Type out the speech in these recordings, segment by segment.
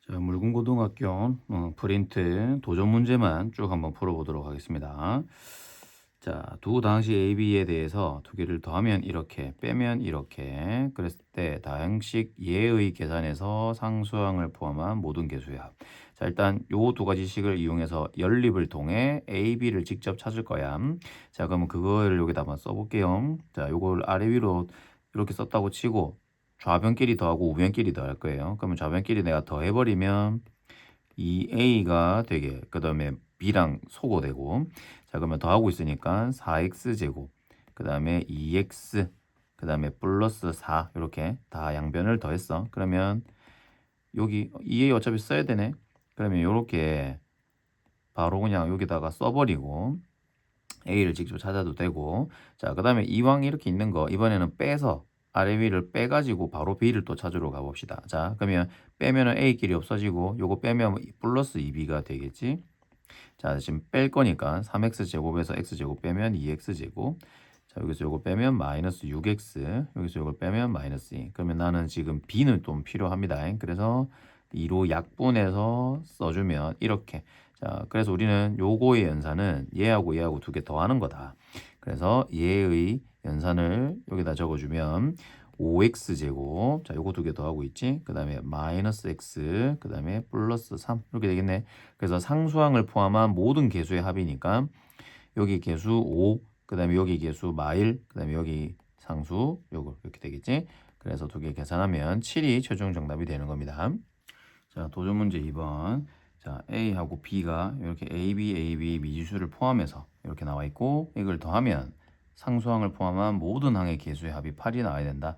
자, 물군고등학교 프린트 도전 문제만 쭉 한번 풀어보도록 하겠습니다. 자, 두 다항식 AB에 대해서 두 개를 더하면 이렇게, 빼면 이렇게. 그랬을 때 다항식 예의 계산에서 상수항을 포함한 모든 개수의 합. 자, 일단 요 두 가지 식을 이용해서 연립을 통해 AB를 직접 찾을 거야. 자, 그러면 그거를 여기다 한번 써볼게요. 자, 요걸 아래 위로 이렇게 썼다고 치고 좌변끼리 더하고 우변끼리 더할 거예요. 그러면 좌변끼리 내가 더해버리면 2a가 되게, 그 다음에 b랑 소거되고, 자 그러면 더하고 있으니까 4x제곱, 그 다음에 2x, 그 다음에 플러스 4, 이렇게 다 양변을 더했어. 그러면 여기 2a 어차피 써야 되네. 그러면 이렇게 바로 그냥 여기다가 써버리고 a를 직접 찾아도 되고, 자 그 다음에 이왕 이렇게 있는 거 이번에는 빼서 아래 위를 빼가지고 바로 b를 또 찾으러 가봅시다. 자 그러면 빼면은 a끼리 없어지고 요거 빼면 플러스 2b가 되겠지. 자 지금 뺄 거니까 3x제곱에서 x제곱 빼면 2x제곱, 자 여기서 요거 빼면 마이너스 6x, 여기서 요걸 빼면 마이너스 2. 그러면 나는 지금 b는 좀 필요합니다. 그래서 2로 약분해서 써주면 이렇게. 자 그래서 우리는 요거의 연산은 얘하고 얘하고 두 개 더하는 거다. 그래서 얘의 연산을 여기다 적어주면 5x제곱, 자 요거 두 개 더하고 있지. 그 다음에 마이너스 x, 그 다음에 플러스 3, 이렇게 되겠네. 그래서 상수항을 포함한 모든 개수의 합이니까 여기 개수 5, 그 다음에 여기 개수 마일, 그 다음에 여기 상수 요거 이렇게 되겠지. 그래서 두 개 계산하면 7이 최종 정답이 되는 겁니다. 자, 도전 문제 2번. 자, A하고 B가 이렇게 AB 미지수를 포함해서 이렇게 나와 있고, 이걸 더하면 상수항을 포함한 모든 항의 개수의 합이 8이 나와야 된다.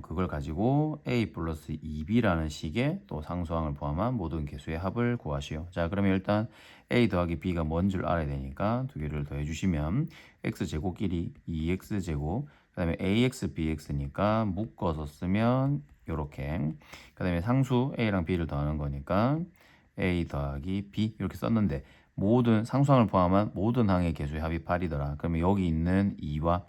그걸 가지고 A 플러스 2B라는 식의 또 상수항을 포함한 모든 개수의 합을 구하시오. 자, 그러면 일단 A 더하기 B가 뭔 줄 알아야 되니까 두 개를 더해 주시면 X제곱끼리 2X제곱, 그 다음에 AX, BX니까 묶어서 쓰면 요렇게, 그 다음에 상수 A랑 B를 더하는 거니까 A 더하기 B 이렇게 썼는데, 모든 상수항을 포함한 모든 항의 개수의 합이 8이더라. 그러면 여기 있는 2와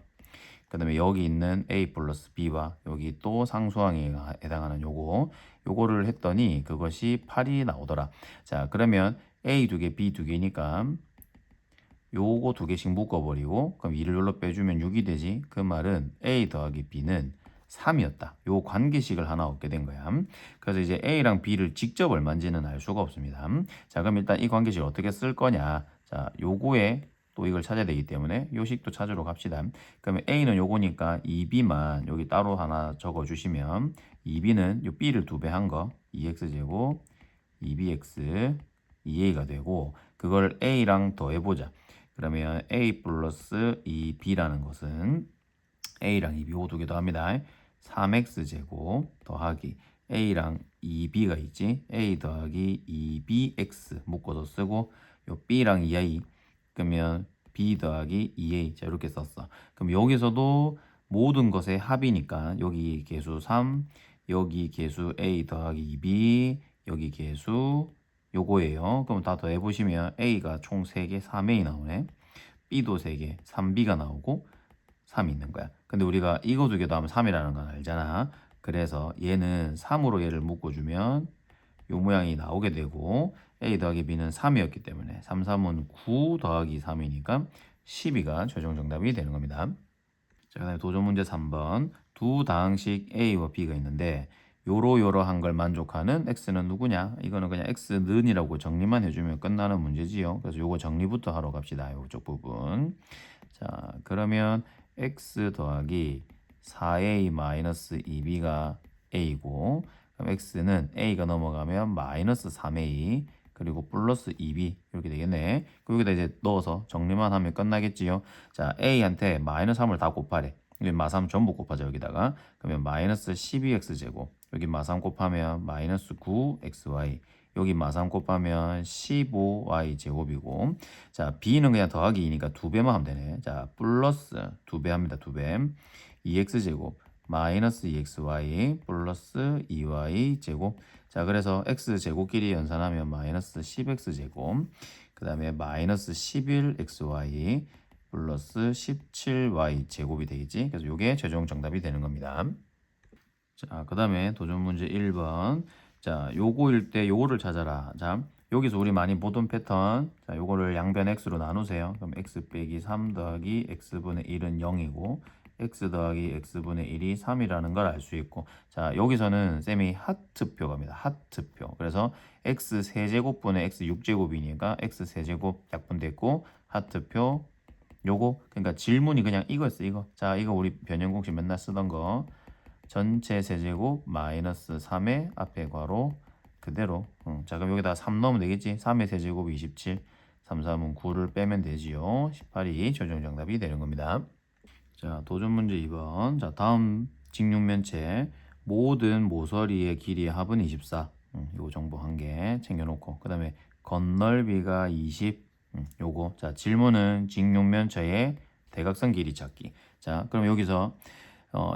그 다음에 여기 있는 A 플러스 B와 여기 또 상수항에 해당하는 요거를 했더니 그것이 8이 나오더라. 자 그러면 A 두 개, B 두 개니까 요거 두 개씩 묶어버리고, 그럼 2를 여기로 빼주면 6이 되지. 그 말은 A 더하기 B는 3이었다. 요 관계식을 하나 얻게 된 거야. 그래서 이제 A랑 B를 직접 얼마인지는 알 수가 없습니다. 자 그럼 일단 이 관계식을 어떻게 쓸 거냐. 자 요거에 또 이걸 찾아야 되기 때문에 요 식도 찾으러 갑시다. 그러면 A는 요거니까 2B만 여기 따로 하나 적어주시면, 2B는 요 B를 2배 한 거 2X제곱 2BX 2A가 되고, 그걸 A랑 더해보자. 그러면 A 플러스 2B라는 것은 A랑 2B 두 개 더합니다. 3X제곱 더하기 A랑 2B가 있지. A 더하기 2BX 묶어서 쓰고, 요 B랑 2A 그러면 B 더하기 2A. 자 이렇게 썼어. 그럼 여기서도 모든 것의 합이니까 여기 개수 3, 여기 개수 A 더하기 2B, 여기 개수 요거예요. 그럼 다 더해보시면 A가 총 3개 3A 나오네. B도 3개 3B가 나오고 3이 있는 거야. 근데 우리가 이거 두 개 더하면 3이라는 건 알잖아. 그래서 얘는 3으로 얘를 묶어주면 요 모양이 나오게 되고, A 더하기 B는 3이었기 때문에 3, 3은 9 더하기 3이니까 12가 최종 정답이 되는 겁니다. 자, 그다음에 도전 문제 3번. 두 다항식 A와 B가 있는데 요러한 걸 만족하는 X는 누구냐? 이거는 그냥 X는이라고 정리만 해주면 끝나는 문제지요. 그래서 요거 정리부터 하러 갑시다. 요쪽 부분. 자, 그러면 X 더하기 4A 마이너스 2B가 A고, 그럼 X는 A가 넘어가면 마이너스 3A 그리고 플러스 2B 이렇게 되겠네. 그리고 여기다 이제 넣어서 정리만 하면 끝나겠지요. 자, A한테 마이너스 3을 다 곱하래. 여기 마3 전부 곱하자 여기다가. 그러면 마이너스 12x제곱, 여기 마3 곱하면 마이너스 9xy, 여기 마3 곱하면 15y 제곱이고, 자 b는 그냥 더하기 2니까 2배만 하면 되네. 자 플러스 2배 합니다. 2배 2x제곱 마이너스 2xy 플러스 2y 제곱. 자 그래서 x제곱끼리 연산하면 마이너스 10x제곱, 그 다음에 마이너스 11xy 플러스 17y 제곱이 되겠지. 그래서 이게 최종 정답이 되는 겁니다. 자, 그 다음에 도전 문제 1번. 자, 요거일 때 요거를 찾아라. 자, 여기서 우리 많이 보던 패턴. 자, 요거를 양변 x로 나누세요. 그럼 x 빼기 3 더하기 x분의 1은 0이고 x 더하기 x분의 1이 3이라는 걸 알 수 있고, 자, 여기서는 쌤이 하트표 갑니다. 하트표. 그래서 x 세제곱분의 x 6제곱이니까 x 세제곱 약분됐고 하트표 요거. 그러니까 질문이 그냥 이거였어, 이거. 자, 이거 우리 변형 공식 맨날 쓰던 거. 전체 세제곱 마이너스 3의 앞에 괄호 그대로. 자, 그럼 여기다 3 넣으면 되겠지. 3의 세제곱 27, 3, 3은 9를 빼면 되지요. 18이 최종 정답이 되는 겁니다. 자, 도전 문제 2번. 자, 다음 직육면체 모든 모서리의 길이의 합은 24. 요거 정보 한 개 챙겨놓고, 그 다음에 건널비가 20. 요거. 자, 질문은 직육면체의 대각선 길이 찾기. 자, 그럼 여기서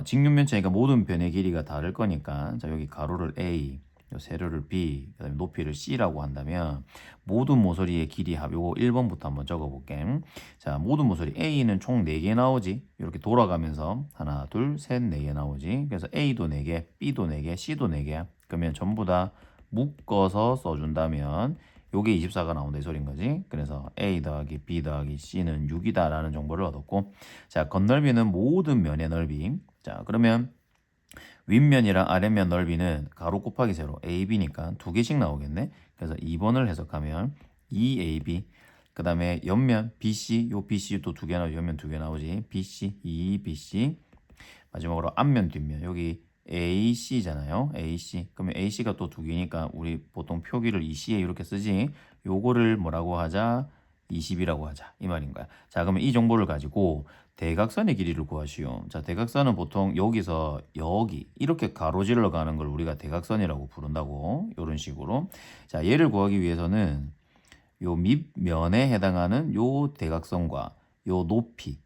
직육면체니까 모든 변의 길이가 다를 거니까, 자, 여기 가로를 A, 요 세로를 B, 그다음에 높이를 C라고 한다면 모든 모서리의 길이 합, 요거 1번부터 한번 적어볼게. 자, 모든 모서리 A는 총 4개 나오지. 이렇게 돌아가면서 하나, 둘, 셋, 4개 나오지. 그래서 A도 4개, B도 4개, C도 4개. 그러면 전부 다 묶어서 써준다면 요게 24가 나온다 이 소린 거지. 그래서 A 더하기 B 더하기 C는 6이다 라는 정보를 얻었고, 자, 건널비는 모든 면의 넓이. 자, 그러면 윗면이랑 아랫면 넓이는 가로 곱하기 세로 AB니까 2개씩 나오겠네. 그래서 2번을 해석하면 2AB, 그 다음에 옆면 BC, 요 BC 또 2개 나오지. 옆면 2개 나오지. BC, 2BC. 마지막으로 앞면 뒷면 여기 AC잖아요. AC. 그러면 AC가 또 2개니까 우리 보통 표기를 EC에 이렇게 쓰지. 요거를 뭐라고 하자? 20이라고 하자. 이 말인 거야. 자, 그러면 이 정보를 가지고 대각선의 길이를 구하시오. 자, 대각선은 보통 여기서 여기 이렇게 가로질러 가는 걸 우리가 대각선이라고 부른다고. 이런 식으로. 자, 얘를 구하기 위해서는 요 밑면에 해당하는 요 대각선과 요 높이,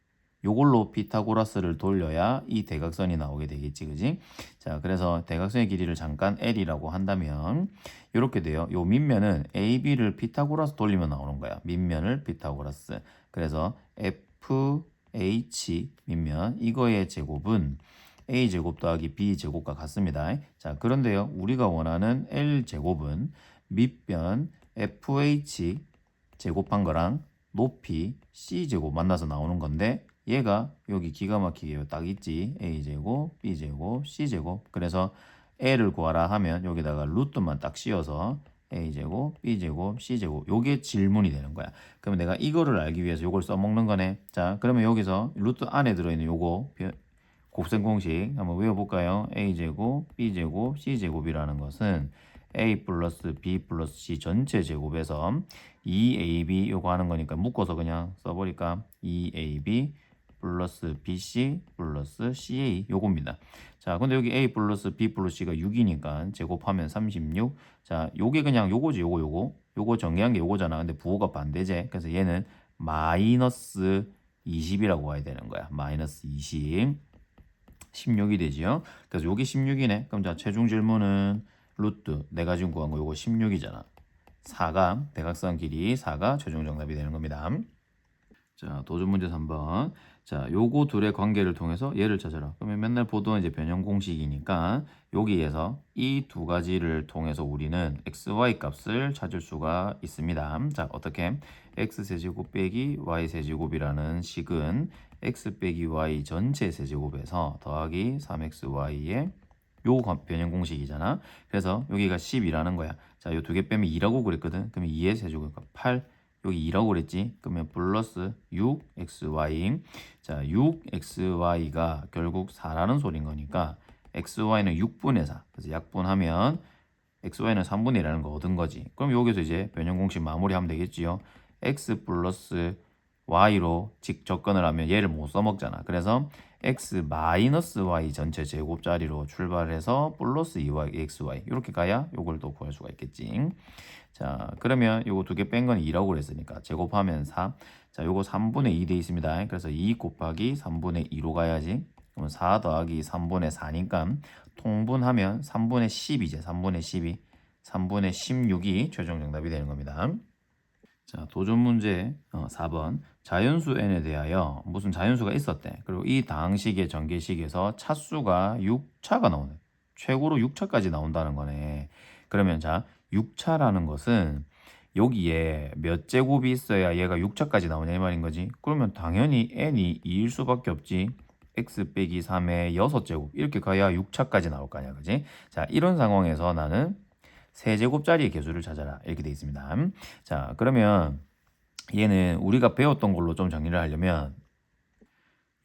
요걸로 피타고라스를 돌려야 이 대각선이 나오게 되겠지, 그지? 자, 그래서 대각선의 길이를 잠깐 L이라고 한다면 이렇게 돼요. 요 밑면은 AB를 피타고라스 돌리면 나오는 거야. 밑면을 피타고라스. 그래서 FH 밑면 이거의 제곱은 A제곱 더하기 B제곱과 같습니다. 자, 그런데요, 우리가 원하는 L제곱은 밑변 FH 제곱한 거랑 높이 C제곱 만나서 나오는 건데, 얘가 여기 기가 막히게 딱 있지. A제곱, B제곱, C제곱. 그래서 L을 구하라 하면 여기다가 루트만 딱 씌워서 A제곱, B제곱, C제곱. 요게 질문이 되는 거야. 그러면 내가 이거를 알기 위해서 요걸 써먹는 거네. 자, 그러면 여기서 루트 안에 들어있는 요거 곱셈 공식 한번 외워볼까요? A제곱, B제곱, C제곱이라는 것은 A 플러스 B 플러스 C 전체 제곱에서 2AB 요거 하는 거니까 묶어서 그냥 써버릴까? 2AB 플러스 BC 플러스 CA 요겁니다. 자, 근데 여기 A 플러스 B 플러스 C가 6이니까 제곱하면 36. 자, 요게 그냥 요거지. 요거 정리한 게 요거잖아. 근데 부호가 반대제. 그래서 얘는 마이너스 20이라고 와야 되는 거야. 마이너스 20. 16이 되지요. 그래서 여기 16이네. 그럼 자, 최종 질문은 루트 내가 지금 구한 거 요거 16이잖아. 4가 대각선 길이 4가 최종 정답이 되는 겁니다. 자, 도전 문제 3번. 자, 요거 둘의 관계를 통해서 얘를 찾아라. 그러면 맨날 보던 이제 변형 공식이니까 여기에서 이 두 가지를 통해서 우리는 xy 값을 찾을 수가 있습니다. 자, 어떻게? x 세제곱 빼기 y 세제곱이라는 식은 x 빼기 y 전체 세제곱에서 더하기 3xy의 요 변형 공식이잖아. 그래서 여기가 10이라는 거야. 자, 요 두 개 빼면 2라고 그랬거든. 그러면 2의 세제곱이니까 8. 여기 2라고 그랬지. 그러면 플러스 6xy. 자, 6xy가 결국 4라는 소린 거니까 xy는 6분의 4. 그래서 약분하면 xy는 3분의 1이라는 거 얻은 거지. 그럼 여기서 이제 변형 공식 마무리하면 되겠지요. x 플러스 y로 접근을 하면 얘를 못 써먹잖아. 그래서 x 마이너스 y 전체 제곱자리로 출발해서 플러스 2y xy 이렇게 가야 요걸 또 구할 수가 있겠지. 자, 그러면 요거 두 개 뺀 건 2라고 그랬으니까 제곱하면 4. 자, 요거 3분의 2 돼 있습니다. 그래서 2 곱하기 3분의 2로 가야지. 그럼 4 더하기 3분의 4니까 통분하면 3분의 10이제 3분의 12. 3분의 16이 최종 정답이 되는 겁니다. 자, 도전 문제 4번. 자연수 n에 대하여 무슨 자연수가 있었대. 그리고 이 다항식의 전개식에서 차수가 6차가 나오네. 최고로 6차까지 나온다는 거네. 그러면 자 6차라는 것은 여기에 몇 제곱이 있어야 얘가 6차까지 나오냐 이 말인 거지. 그러면 당연히 n이 2일 수밖에 없지. x 빼기 3의 6제곱 이렇게 가야 6차까지 나올 거 아니야. 그지? 자, 이런 상황에서 나는 세제곱짜리의 개수를 찾아라. 이렇게 돼 있습니다. 자, 그러면 얘는 우리가 배웠던 걸로 좀 정리를 하려면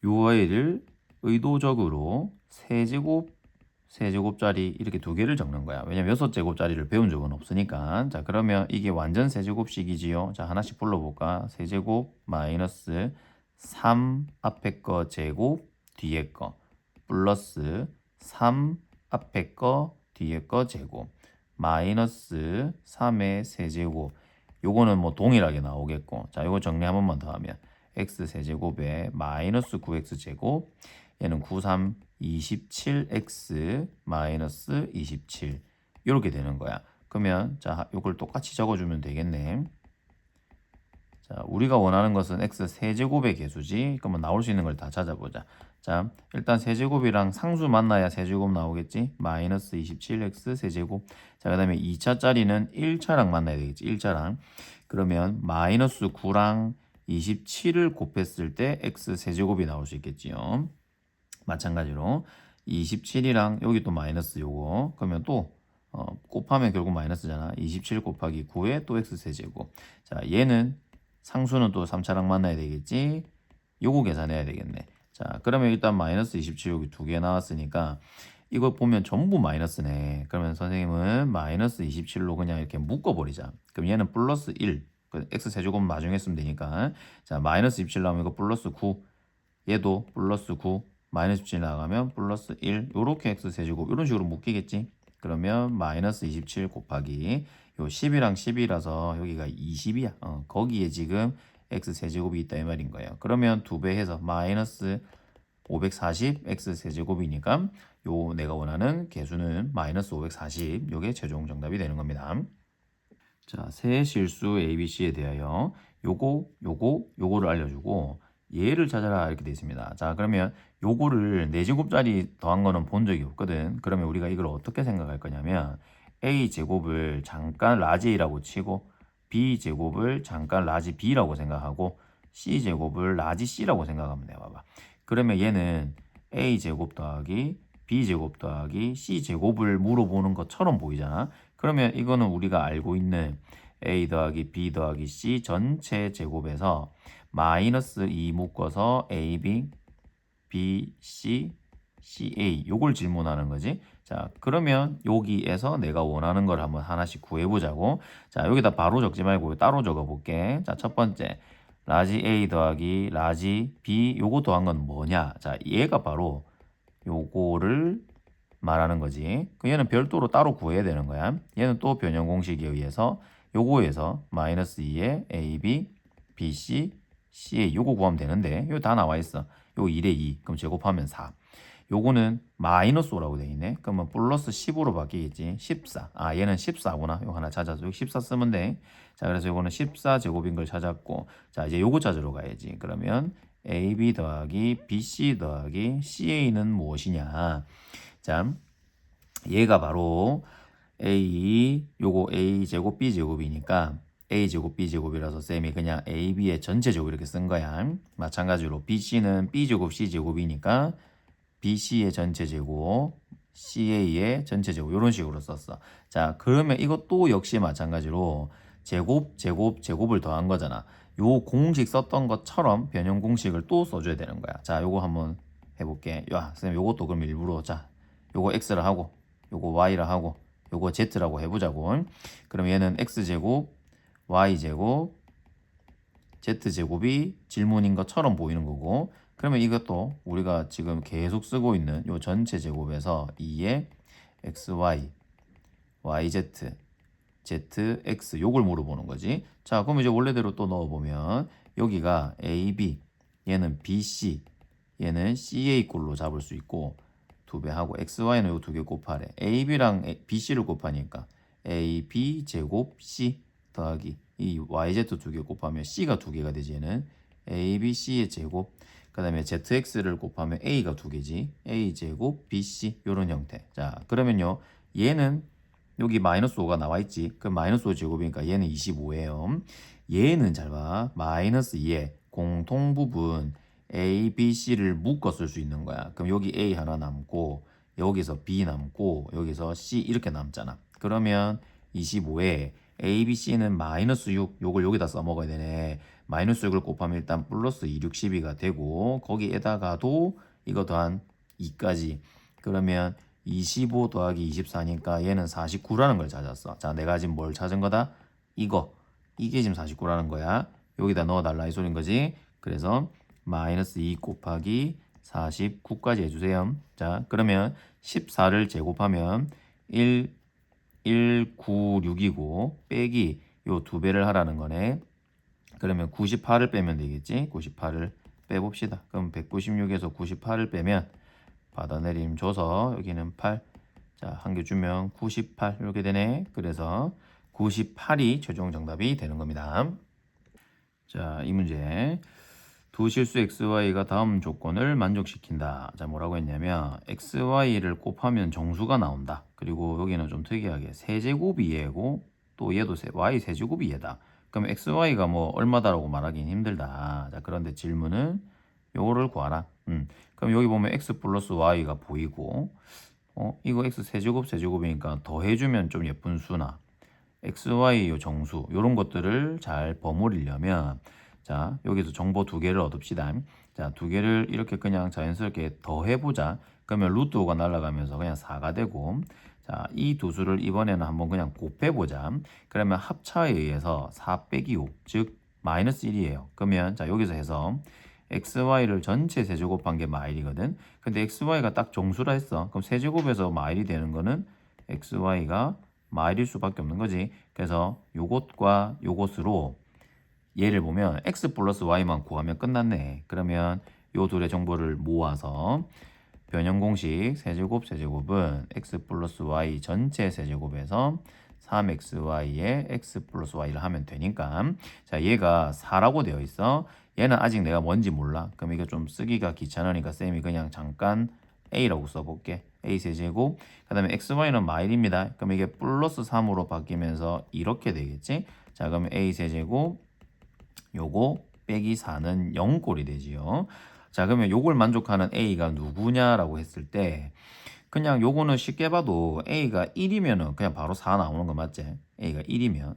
요 아이를 의도적으로 세제곱짜리 이렇게 두 개를 적는 거야. 왜냐면 6제곱짜리를 배운 적은 없으니까. 자, 그러면 이게 완전 세제곱식이지요. 자, 하나씩 불러볼까? 세제곱 마이너스 3 앞에 거 제곱 뒤에 거 플러스 3 앞에 거 뒤에 거 제곱 마이너스 3의 세제곱. 요거는 뭐 동일하게 나오겠고. 자, 요거 정리 한 번만 더 하면 x 세제곱에 마이너스 9x 제곱 얘는 93 27x 마이너스 27 이렇게 되는 거야. 그러면 자, 요걸 똑같이 적어주면 되겠네. 자, 우리가 원하는 것은 x 세제곱의 개수지. 그러면 나올 수 있는 걸 다 찾아보자. 자, 일단 세제곱이랑 상수 만나야 세제곱 나오겠지. 마이너스 27x 세제곱. 자, 그 다음에 2차짜리는 1차랑 만나야 되겠지. 1차랑. 그러면 마이너스 9랑 27을 곱했을 때 x 세제곱이 나올 수 있겠지요. 마찬가지로 27이랑 여기 또 마이너스 요거 그러면 또 곱하면 결국 마이너스잖아. 27 곱하기 9에 또 x 세제곱. 자, 얘는 상수는 또 3차랑 만나야 되겠지. 요거 계산해야 되겠네. 자, 그러면 일단 마이너스 27 여기 두 개 나왔으니까 이거 보면 전부 마이너스네. 그러면 선생님은 마이너스 27로 그냥 이렇게 묶어버리자. 그럼 얘는 플러스 1. x 세제곱 나중에 쓰면 되니까. 자, 마이너스 27 나오면 이거 플러스 9. 얘도 플러스 9. 마이너스 17 나가면 플러스 1. 요렇게 x 세제곱 이런 식으로 묶이겠지. 그러면 마이너스 27 곱하기 요 10이랑 10이라서 여기가 20이야. 거기에 지금 x 세제곱이 있다 이 말인 거예요. 그러면 2배 해서 마이너스 540 x 세제곱이니까 요 내가 원하는 개수는 마이너스 540. 요게 최종 정답이 되는 겁니다. 자, 세 실수 ABC에 대하여 요거를 알려주고 얘를 찾아라 이렇게 되어 있습니다. 자, 그러면 요거를 4제곱짜리 더한 거는 본 적이 없거든. 그러면 우리가 이걸 어떻게 생각할 거냐면 A제곱을 잠깐 라지 A라고 치고 B제곱을 잠깐 라지 B라고 생각하고 C제곱을 라지 C라고 생각하면 돼. 봐봐. 그러면 얘는 A제곱 더하기 B제곱 더하기 C제곱을 물어보는 것처럼 보이잖아. 그러면 이거는 우리가 알고 있는 A 더하기 B 더하기 C 전체 제곱에서 마이너스 2 묶어서 AB, BC, CA 요걸 질문하는 거지. 자, 그러면 여기에서 내가 원하는 걸 한번 하나씩 구해보자고. 자, 여기다 바로 적지 말고 따로 적어볼게. 자, 첫 번째 라지 A 더하기 라지 B 요거 더한 건 뭐냐. 자, 얘가 바로 요거를 말하는 거지. 얘는 별도로 따로 구해야 되는 거야. 얘는 또 변형 공식에 의해서 요거에서 마이너스 2에 AB, BC, CA 요거 구하면 되는데 이거 다 나와 있어. 요거 1에 2 그럼 제곱하면 4. 요거는 마이너스 5라고 돼 있네. 그러면 플러스 10으로 바뀌겠지. 14. 아, 얘는 14구나. 요거 하나 찾아서 여기 14 쓰면 돼. 자, 그래서 요거는 14제곱인 걸 찾았고 자, 이제 요거 찾으러 가야지. 그러면 AB 더하기 BC 더하기 CA는 무엇이냐. 자, 얘가 바로 요거 A제곱 B제곱이니까 A제곱 B제곱이라서 쌤이 그냥 AB의 전체제곱 이렇게 쓴 거야. 마찬가지로 BC는 B제곱 C제곱이니까 BC의 전체제곱 CA의 전체제곱 이런 식으로 썼어. 자, 그러면 이것도 역시 마찬가지로 제곱을 더한 거잖아. 요 공식 썼던 것처럼 변형 공식을 또 써줘야 되는 거야. 자, 요거 한번 해볼게. 야, 쌤 요것도 그럼 일부러 자, 요거 X라 하고 요거 Y라 하고 요거 Z라고 해보자고. 그럼 얘는 X제곱 Y제곱 Z제곱이 질문인 것처럼 보이는 거고 그러면 이것도 우리가 지금 계속 쓰고 있는 요 전체 제곱에서 2의 XY YZ ZX 요걸 물어보는 거지. 자, 그럼 이제 원래대로 또 넣어보면 여기가 AB 얘는 BC 얘는 CA 꼴로 잡을 수 있고 2배 하고 XY는 요 두 개 곱하래. AB랑 BC를 곱하니까 AB 제곱 C 더하기 이 YZ 두 개 곱하면 C가 두 개가 되지. 얘는 ABC의 제곱 그 다음에 ZX를 곱하면 A가 두 개지. A 제곱 BC 요런 형태. 자, 그러면요 얘는 여기 마이너스 5가 나와 있지. 그럼 마이너스 5 제곱이니까 얘는 25예요. 얘는 잘 봐. 마이너스 2에 공통 부분 A, B, C를 묶어 쓸 수 있는 거야. 그럼 여기 A 하나 남고 여기서 B 남고 여기서 C 이렇게 남잖아. 그러면 25에 A, B, C는 마이너스 6 요걸 여기다 써먹어야 되네. 마이너스 6을 곱하면 일단 플러스 2, 6, 12가 되고 거기에다가도 이거 더한 2까지 그러면 25 더하기 24니까 얘는 49라는 걸 찾았어. 자, 내가 지금 뭘 찾은 거다? 이게 지금 49라는 거야. 여기다 넣어달라 이 소린 거지. 그래서 마이너스 2 곱하기 49까지 해주세요. 자, 그러면 14를 제곱하면 1, 9, 6이고 빼기 요 두 배를 하라는 거네. 그러면 98을 빼면 되겠지. 98을 빼봅시다. 그럼 196에서 98을 빼면 받아내림 줘서 여기는 8. 자, 한 개 주면 98 이렇게 되네. 그래서 98이 최종 정답이 되는 겁니다. 자, 이 문제. 두 실수 xy가 다음 조건을 만족시킨다. 자, 뭐라고 했냐면 xy를 곱하면 정수가 나온다. 그리고 여기는 좀 특이하게 세제곱이 얘고 또 얘도 y 세제곱이 얘다. 그럼 xy가 뭐 얼마다라고 말하긴 힘들다. 자, 그런데 질문은 요거를 구하라. 그럼 여기 보면 x 플러스 y가 보이고 이거 x 세제곱이니까 더해주면 좀 예쁜 수나 xy 요 정수 요런 것들을 잘 버무리려면 자, 여기서 정보 두 개를 얻읍시다. 자, 두 개를 이렇게 그냥 자연스럽게 더해보자. 그러면 루트 5가 날아가면서 그냥 4가 되고 자, 이 두 수를 이번에는 한번 그냥 곱해보자. 그러면 합차에 의해서 4 빼기 5, 즉 마이너스 1이에요. 그러면 자, 여기서 해서 xy를 전체 세제곱한 게 마일이거든. 근데 xy가 딱 정수라 했어. 그럼 세제곱에서 마일이 되는 거는 xy가 마일일 수밖에 없는 거지. 그래서 요것과 요것으로 얘를 보면 x 플러스 y만 구하면 끝났네. 그러면 요 둘의 정보를 모아서 변형 공식 세제곱은 x 플러스 y 전체 세제곱에서 3xy에 x 플러스 y를 하면 되니까 자, 얘가 4라고 되어 있어. 얘는 아직 내가 뭔지 몰라. 그럼 이거 좀 쓰기가 귀찮으니까 쌤이 그냥 잠깐 a라고 써볼게. a 세제곱 그 다음에 xy는 마일입니다. 그럼 이게 플러스 3으로 바뀌면서 이렇게 되겠지. 자, 그러면 a 세제곱 요거 빼기 4는 0꼴이 되지요. 자, 그러면 요걸 만족하는 a가 누구냐라고 했을 때 그냥 요거는 쉽게 봐도 a가 1이면은 그냥 바로 4 나오는 거 맞지? a가 1이면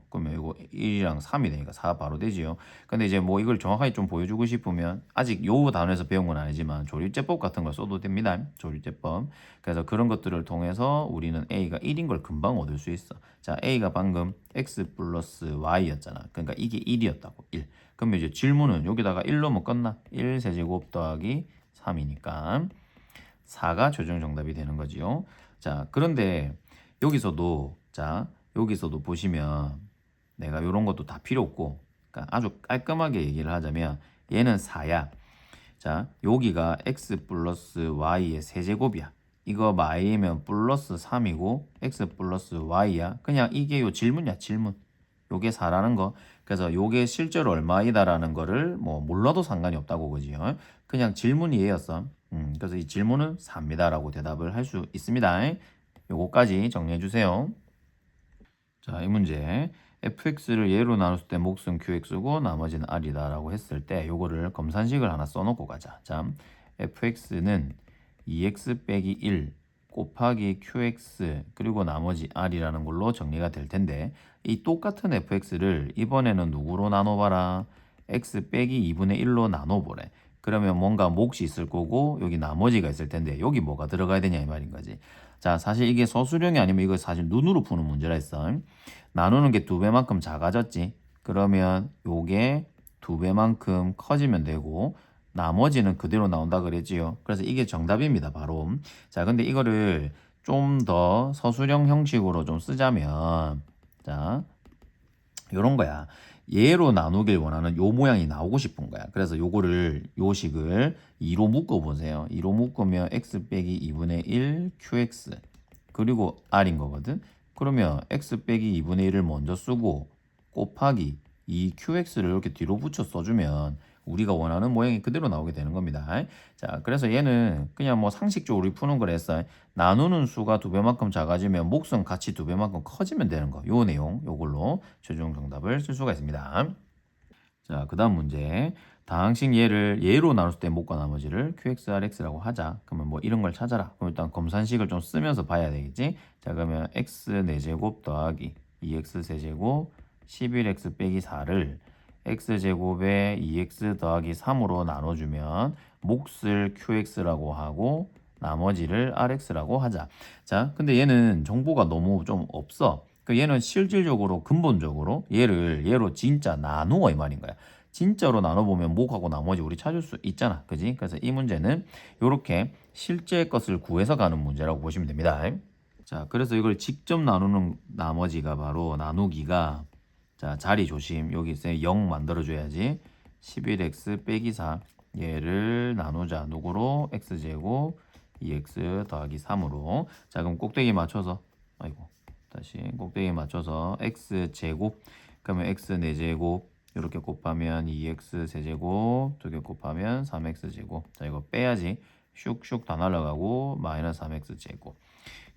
그러면 이거 1이랑 3이 되니까 4 바로 되지요. 근데 이제 뭐 이걸 정확하게 좀 보여주고 싶으면 아직 요 단어에서 배운 건 아니지만 조립제법 같은 걸 써도 됩니다. 조립제법. 그래서 그런 것들을 통해서 우리는 a가 1인 걸 금방 얻을 수 있어. 자, a가 방금 x 플러스 y였잖아. 그러니까 이게 1이었다고. 1. 그러면 이제 질문은 여기다가 1 넣으면 끝나. 1 세제곱 더하기 3이니까 4가 최종 정답이 되는 거지요. 자, 그런데 여기서도 자, 여기서도 보시면 내가 이런 것도 다 필요 없고 그러니까 아주 깔끔하게 얘기를 하자면 얘는 4야. 자, 여기가 x 플러스 y의 세제곱이야. 이거 마이면 플러스 3이고 x 플러스 y야. 그냥 이게 요 질문이야, 질문. 요게 4라는 거. 그래서 요게 실제로 얼마이다라는 거를 뭐 몰라도 상관이 없다고 그지요. 그냥 질문이 얘였어. 그래서 이 질문은 4입니다라고 대답을 할 수 있습니다. 요거까지 정리해 주세요. 자, 이 문제. fx를 예로 나눴을 때 몫은 qx고 나머지는 r이다라고 했을 때 요거를 검산식을 하나 써놓고 가자. 자, fx는 2x 빼기 1 곱하기 qx 그리고 나머지 r이라는 걸로 정리가 될 텐데 이 똑같은 fx를 이번에는 누구로 나눠봐라. x 빼기 2분의 1로 나눠보래. 그러면 뭔가 몫이 있을 거고 여기 나머지가 있을 텐데 여기 뭐가 들어가야 되냐 이 말인 거지. 자, 사실 이게 서술형이 아니면 이거 사실 눈으로 푸는 문제라 했어. 나누는 게 2배만큼 작아졌지. 그러면 요게 2배만큼 커지면 되고 나머지는 그대로 나온다 그랬지요. 그래서 이게 정답입니다. 바로. 자, 근데 이거를 좀 더 서술형 형식으로 좀 쓰자면 자, 요런 거야. 얘로 나누길 원하는 요 모양이 나오고 싶은 거야. 그래서 요거를 요 식을 2로 묶어 보세요. 2로 묶으면 x 빼기 2분의 1 qx 그리고 r인 거거든. 그러면 x 빼기 2분의 1을 먼저 쓰고 곱하기 2qx를 이렇게 뒤로 붙여 써주면 우리가 원하는 모양이 그대로 나오게 되는 겁니다. 자, 그래서 얘는 그냥 뭐 상식적으로 우리 푸는 거랬어. 나누는 수가 2배만큼 작아지면 몫은 같이 2배만큼 커지면 되는 거. 요 내용, 요걸로 최종 정답을 쓸 수가 있습니다. 자, 그 다음 문제. 다항식 얘를 예로 나눴을 때 몫과 나머지를 QXRX라고 하자. 그러면 뭐 이런 걸 찾아라. 그럼 일단 검산식을 좀 쓰면서 봐야 되겠지? 자, 그러면 X 4제곱 더하기 2X 세제곱 11X 빼기 4를 X제곱에 2X 더하기 3으로 나눠주면 몫을 QX라고 하고 나머지를 RX라고 하자. 자, 근데 얘는 정보가 너무 좀 없어. 얘는 실질적으로 근본적으로 얘로 진짜 나누어 이 말인 거야. 진짜로 나눠보면 몫하고 나머지 우리 찾을 수 있잖아. 그지? 그래서 이 문제는 이렇게 실제 것을 구해서 가는 문제라고 보시면 됩니다. 자, 그래서 이걸 직접 나누는 나머지가 바로 나누기가 자, 자리 조심. 여기 있어요. 0 만들어줘야지. 11x 빼기 4 얘를 나누자. 누구로? x제곱 2x 더하기 3으로. 자, 그럼 꼭대기 맞춰서 아이고 다시 꼭대기 맞춰서 x제곱 그러면 x 4제곱 이렇게 곱하면 2x 세제곱 2개 곱하면 3x제곱. 자, 이거 빼야지. 슉슉 다 날아가고 마이너스 3x제곱.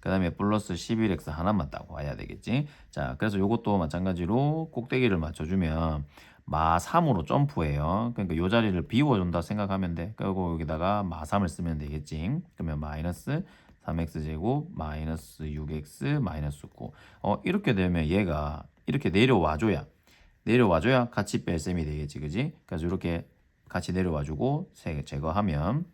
그 다음에 플러스 11x 하나만 딱 와야 되겠지. 자, 그래서 이것도 마찬가지로 꼭대기를 맞춰주면 마 3으로 점프해요. 그러니까 이 자리를 비워준다 생각하면 돼. 그리고 여기다가 마 3을 쓰면 되겠지. 그러면 마이너스 3x제곱 마이너스 6x 마이너스 9. 이렇게 되면 얘가 이렇게 내려와줘야 같이 뺄 셈이 되겠지. 그지? 그래서 이렇게 같이 내려와주고 제거하면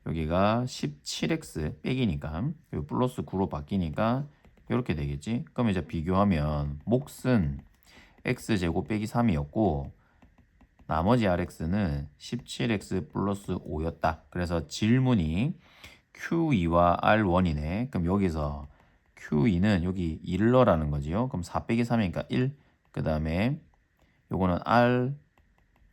여기가 17x 빼기니까 플러스 9로 바뀌니까 이렇게 되겠지. 그럼 이제 비교하면 몫은 x제곱 빼기 3이었고 나머지 rx는 17x 플러스 5였다. 그래서 질문이 q2와 r1이네. 그럼 여기서 q2는 여기 1을 넣으라는 거지요. 그럼 4 빼기 3이니까 1. 그 다음에 요거는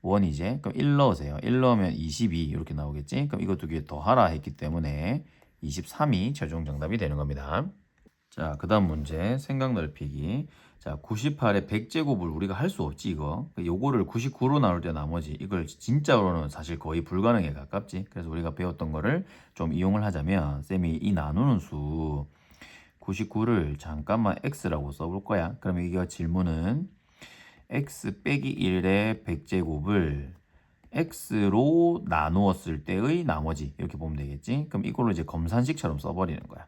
R1이제. 그럼 1 넣으세요. 1 넣으면 22 이렇게 나오겠지. 그럼 이거 두 개 더하라 했기 때문에 23이 최종 정답이 되는 겁니다. 자, 그 다음 문제 생각 넓히기. 자, 98의 100제곱을 우리가 할 수 없지 이거. 요거를 99로 나눌 때 나머지 이걸 진짜로는 사실 거의 불가능에 가깝지. 그래서 우리가 배웠던 거를 좀 이용을 하자면 쌤이 이 나누는 수 99를 잠깐만 x라고 써볼 거야. 그러면 이게 질문은 x 빼기 1의 100제곱을 x로 나누었을 때의 나머지 이렇게 보면 되겠지. 그럼 이걸로 이제 검산식처럼 써버리는 거야.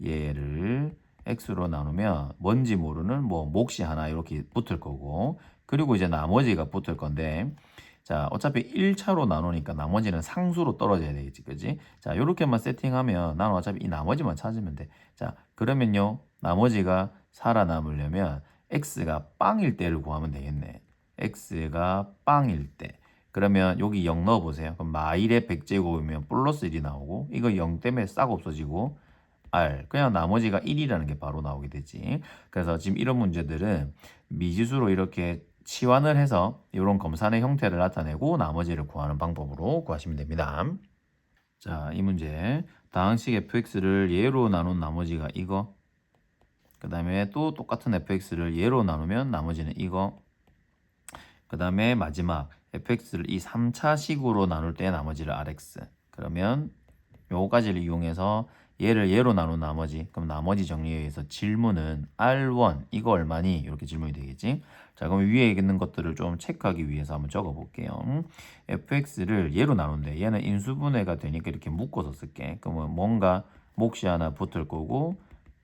얘를 x로 나누면 뭔지 모르는 뭐 몫이 하나 이렇게 붙을 거고 그리고 이제 나머지가 붙을 건데 자 어차피 1차로 나누니까 나머지는 상수로 떨어져야 되겠지. 그지? 자 요렇게만 세팅하면 나는 어차피 이 나머지만 찾으면 돼. 자 그러면요 나머지가 살아남으려면 x가 빵일 때를 구하면 되겠네. x가 빵일 때 그러면 여기 0 넣어보세요. 그럼 마일의 100제곱이면 플러스 1이 나오고 이거 0 때문에 싹 없어지고 R 그냥 나머지가 1이라는 게 바로 나오게 되지. 그래서 지금 이런 문제들은 미지수로 이렇게 치환을 해서 이런 검산의 형태를 나타내고 나머지를 구하는 방법으로 구하시면 됩니다. 자, 이 문제 다항식 fx를 예로 나눈 나머지가 이거 그 다음에 또 똑같은 fx를 예로 나누면 나머지는 이거 그 다음에 마지막 fx를 이 3차식으로 나눌 때 나머지를 rx 그러면 요거까지를 이용해서 얘를 얘로 나눈 나머지 그럼 나머지 정리에 의해서 질문은 R1 이거 얼마니? 이렇게 질문이 되겠지. 자 그럼 위에 있는 것들을 좀 체크하기 위해서 한번 적어 볼게요. fx를 얘로 나눈대. 얘는 인수분해가 되니까 이렇게 묶어서 쓸게. 그러면 뭔가 몫이 하나 붙을 거고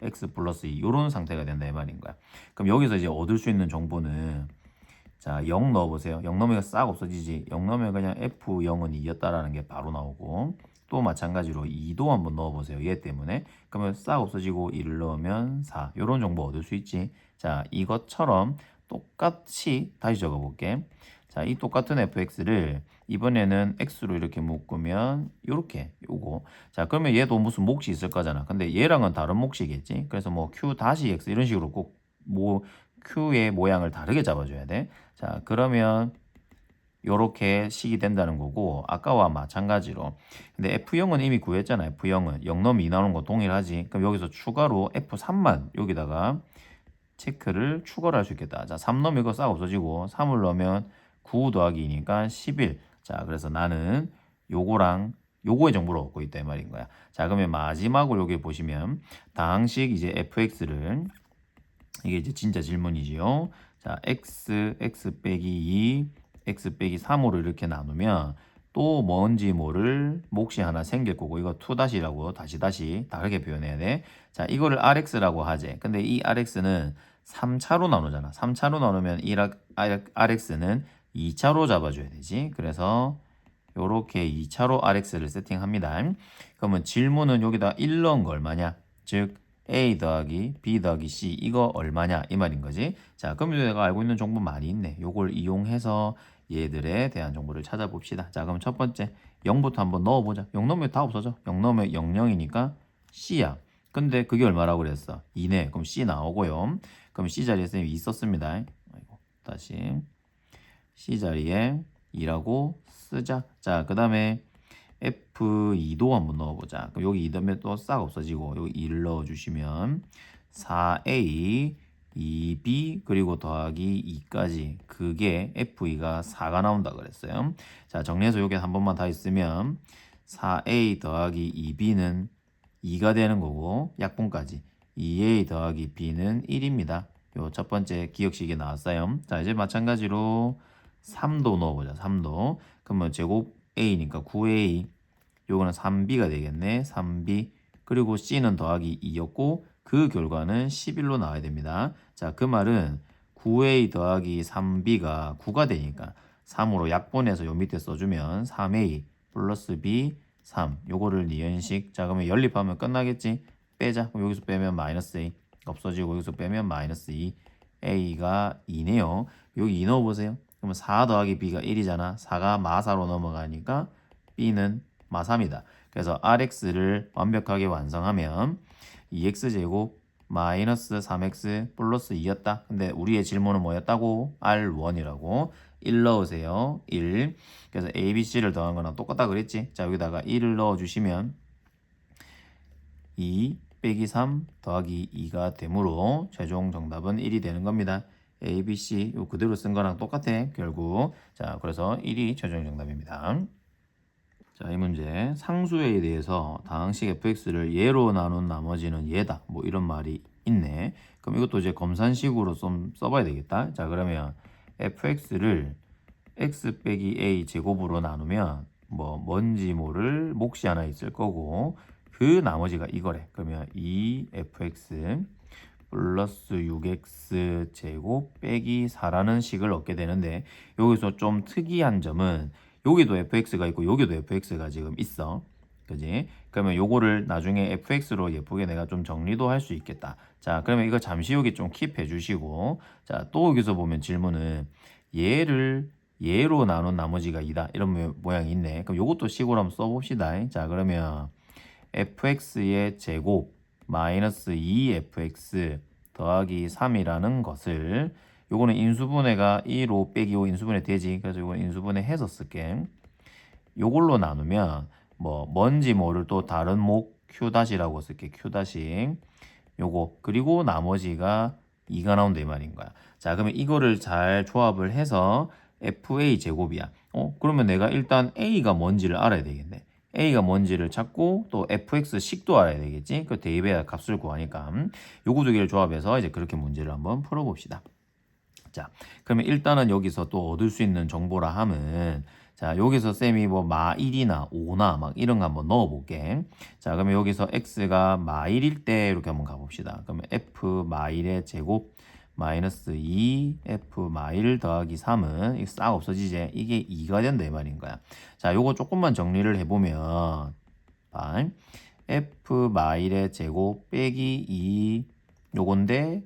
x 플러스 2 이런 상태가 된다 이 말인 거야. 그럼 여기서 이제 얻을 수 있는 정보는 자 0 넣어보세요. 0 넣으면 싹 없어지지. 0 넣으면 그냥 f0은 2였다라는 게 바로 나오고 또 마찬가지로 2도 한번 넣어보세요. 얘 때문에. 그러면 싹 없어지고 1을 넣으면 4. 이런 정보 얻을 수 있지. 자, 이것처럼 똑같이 다시 적어볼게. 자, 이 똑같은 fx를 이번에는 x로 이렇게 묶으면 이렇게 요거. 자, 그러면 얘도 무슨 몫이 있을 거잖아. 근데 얘랑은 다른 몫이겠지. 그래서 뭐 q 다시 x 이런 식으로 꼭 뭐 q의 모양을 다르게 잡아줘야 돼. 자, 그러면 요렇게 식이 된다는 거고 아까와 마찬가지로 근데 F0은 이미 구했잖아. F0은 0 넣으면 2 나오는 거 동일하지. 그럼 여기서 추가로 F3만 여기다가 체크를 추가를 할 수 있겠다. 자, 3 넣으면 이거 싹 없어지고 3을 넣으면 9 더하기 2니까 11. 자, 그래서 나는 요거랑 요거의 정보를 얻고 있다 이 말인 거야. 자, 그러면 마지막으로 여기 보시면 다항식 이제 fx를 이게 이제 진짜 질문이지요. 자, x 빼기 2, x 빼기 3으로 이렇게 나누면 또 뭔지 모를 몫이 하나 생길 거고 이거 2-라고 다시 다르게 표현해야 돼. 자, 이거를 rx라고 하지. 근데 이 rx는 3차로 나누잖아. 3차로 나누면 이 rx는 2차로 잡아줘야 되지. 그래서 요렇게 2차로 rx를 세팅합니다. 그러면 질문은 여기다 1 넣은 거 얼마냐? 즉 a 더하기 b 더하기 c 이거 얼마냐 이 말인 거지. 자, 그럼 내가 알고 있는 정보 많이 있네. 요걸 이용해서 얘들에 대한 정보를 찾아봅시다. 자, 그럼 첫 번째 0부터 한번 넣어보자. 0 넣으면 다 없어져. 0 넣으면 00이니까 c야. 근데 그게 얼마라고 그랬어? 2네. 그럼 c 나오고요. 그럼 c 자리에 쌤이 2 썼습니다. 아이고, 다시 c 자리에 2라고 쓰자. 자, 그 다음에 F2도 한번 넣어보자. 그럼 여기 2 넣으면 또 싹 없어지고 여기 2를 넣어주시면 4A 2B 그리고 더하기 2까지 그게 F2가 4가 나온다 그랬어요. 자, 정리해서 여기 한 번만 다 있으면 4A 더하기 2B는 2가 되는 거고 약분까지 2A 더하기 B는 1입니다. 요 첫 번째 기억식이 나왔어요. 자, 이제 마찬가지로 3도 넣어보자. 3도. 그러면 제곱 A니까 9A. 요거는 3B가 되겠네. 3B. 그리고 C는 더하기 2였고 그 결과는 11로 나와야 됩니다. 자, 그 말은 9A 더하기 3B가 9가 되니까 3으로 약분해서 요 밑에 써주면 3A 플러스 B 3. 요거를 니은식. 자, 그러면 연립하면 끝나겠지? 빼자. 그럼 여기서 빼면 마이너스 A. 없어지고 여기서 빼면 마이너스 2. A가 2네요. 여기 2 넣어보세요. 그러면 4 더하기 B가 1이잖아. 4가 마4로 넘어가니까 B는 마3이다. 그래서 RX를 완벽하게 완성하면 2X제곱 마이너스 3X 플러스 2였다. 근데 우리의 질문은 뭐였다고? R1이라고. 1 넣으세요. 1. 그래서 A, B, C를 더한 거랑 똑같다 그랬지? 자, 여기다가 1을 넣어주시면 2 빼기 3 더하기 2가 되므로 최종 정답은 1이 되는 겁니다. A, B, C 요 그대로 쓴 거랑 똑같아 결국. 자, 그래서 1이 최종 정답입니다. 자, 이 문제 상수에 대해서 다항식 fx를 예로 나눈 나머지는 예다 뭐 이런 말이 있네. 그럼 이것도 이제 검산식으로 좀 써봐야 되겠다. 자, 그러면 fx를 x 빼기 a 제곱으로 나누면 뭐 뭔지 모를 몫이 하나 있을 거고 그 나머지가 이거래. 그러면 2fx 플러스 6x 제곱 빼기 4라는 식을 얻게 되는데 여기서 좀 특이한 점은 여기도 fx가 있고 여기도 fx가 지금 있어. 그지? 그러면 요거를 나중에 fx로 예쁘게 내가 좀 정리도 할 수 있겠다. 자, 그러면 이거 잠시 여기 좀 킵해 주시고 자, 또 여기서 보면 질문은 얘를 얘로 나눈 나머지가 2다. 이런 모양이 있네. 그럼 요것도 식으로 한번 써봅시다. 자, 그러면 fx의 제곱 마이너스 2fx 더하기 3이라는 것을 요거는 인수분해가 1, 5 빼기 5 인수분해 되지. 그래서 요거는 인수분해 해서 쓸게. 요걸로 나누면 뭐 뭔지 모를 또 다른 목 Q-라고 쓸게. Q-. 요거 그리고 나머지가 2가 나온다 이 말인 거야. 자, 그러면 이거를 잘 조합을 해서 FA 제곱이야. 그러면 내가 일단 A가 뭔지를 알아야 되겠네. A가 뭔지를 찾고 또 fx 식도 알아야 되겠지. 그 대입의 값을 구하니까 요거 두 개를 조합해서 이제 그렇게 문제를 한번 풀어봅시다. 자, 그러면 일단은 여기서 또 얻을 수 있는 정보라 함은 자, 여기서 쌤이 뭐 마1이나 5나 막 이런 거 한번 넣어볼게. 자, 그러면 여기서 x가 마1일 때 이렇게 한번 가봅시다. 그러면 f 마1의 제곱 마이너스 2f 마1 더하기 3은 이거 싹 없어지지. 이게 2가 된다 이 말인 거야. 자, 요거 조금만 정리를 해보면 f 마1의 제곱 빼기 2 요건데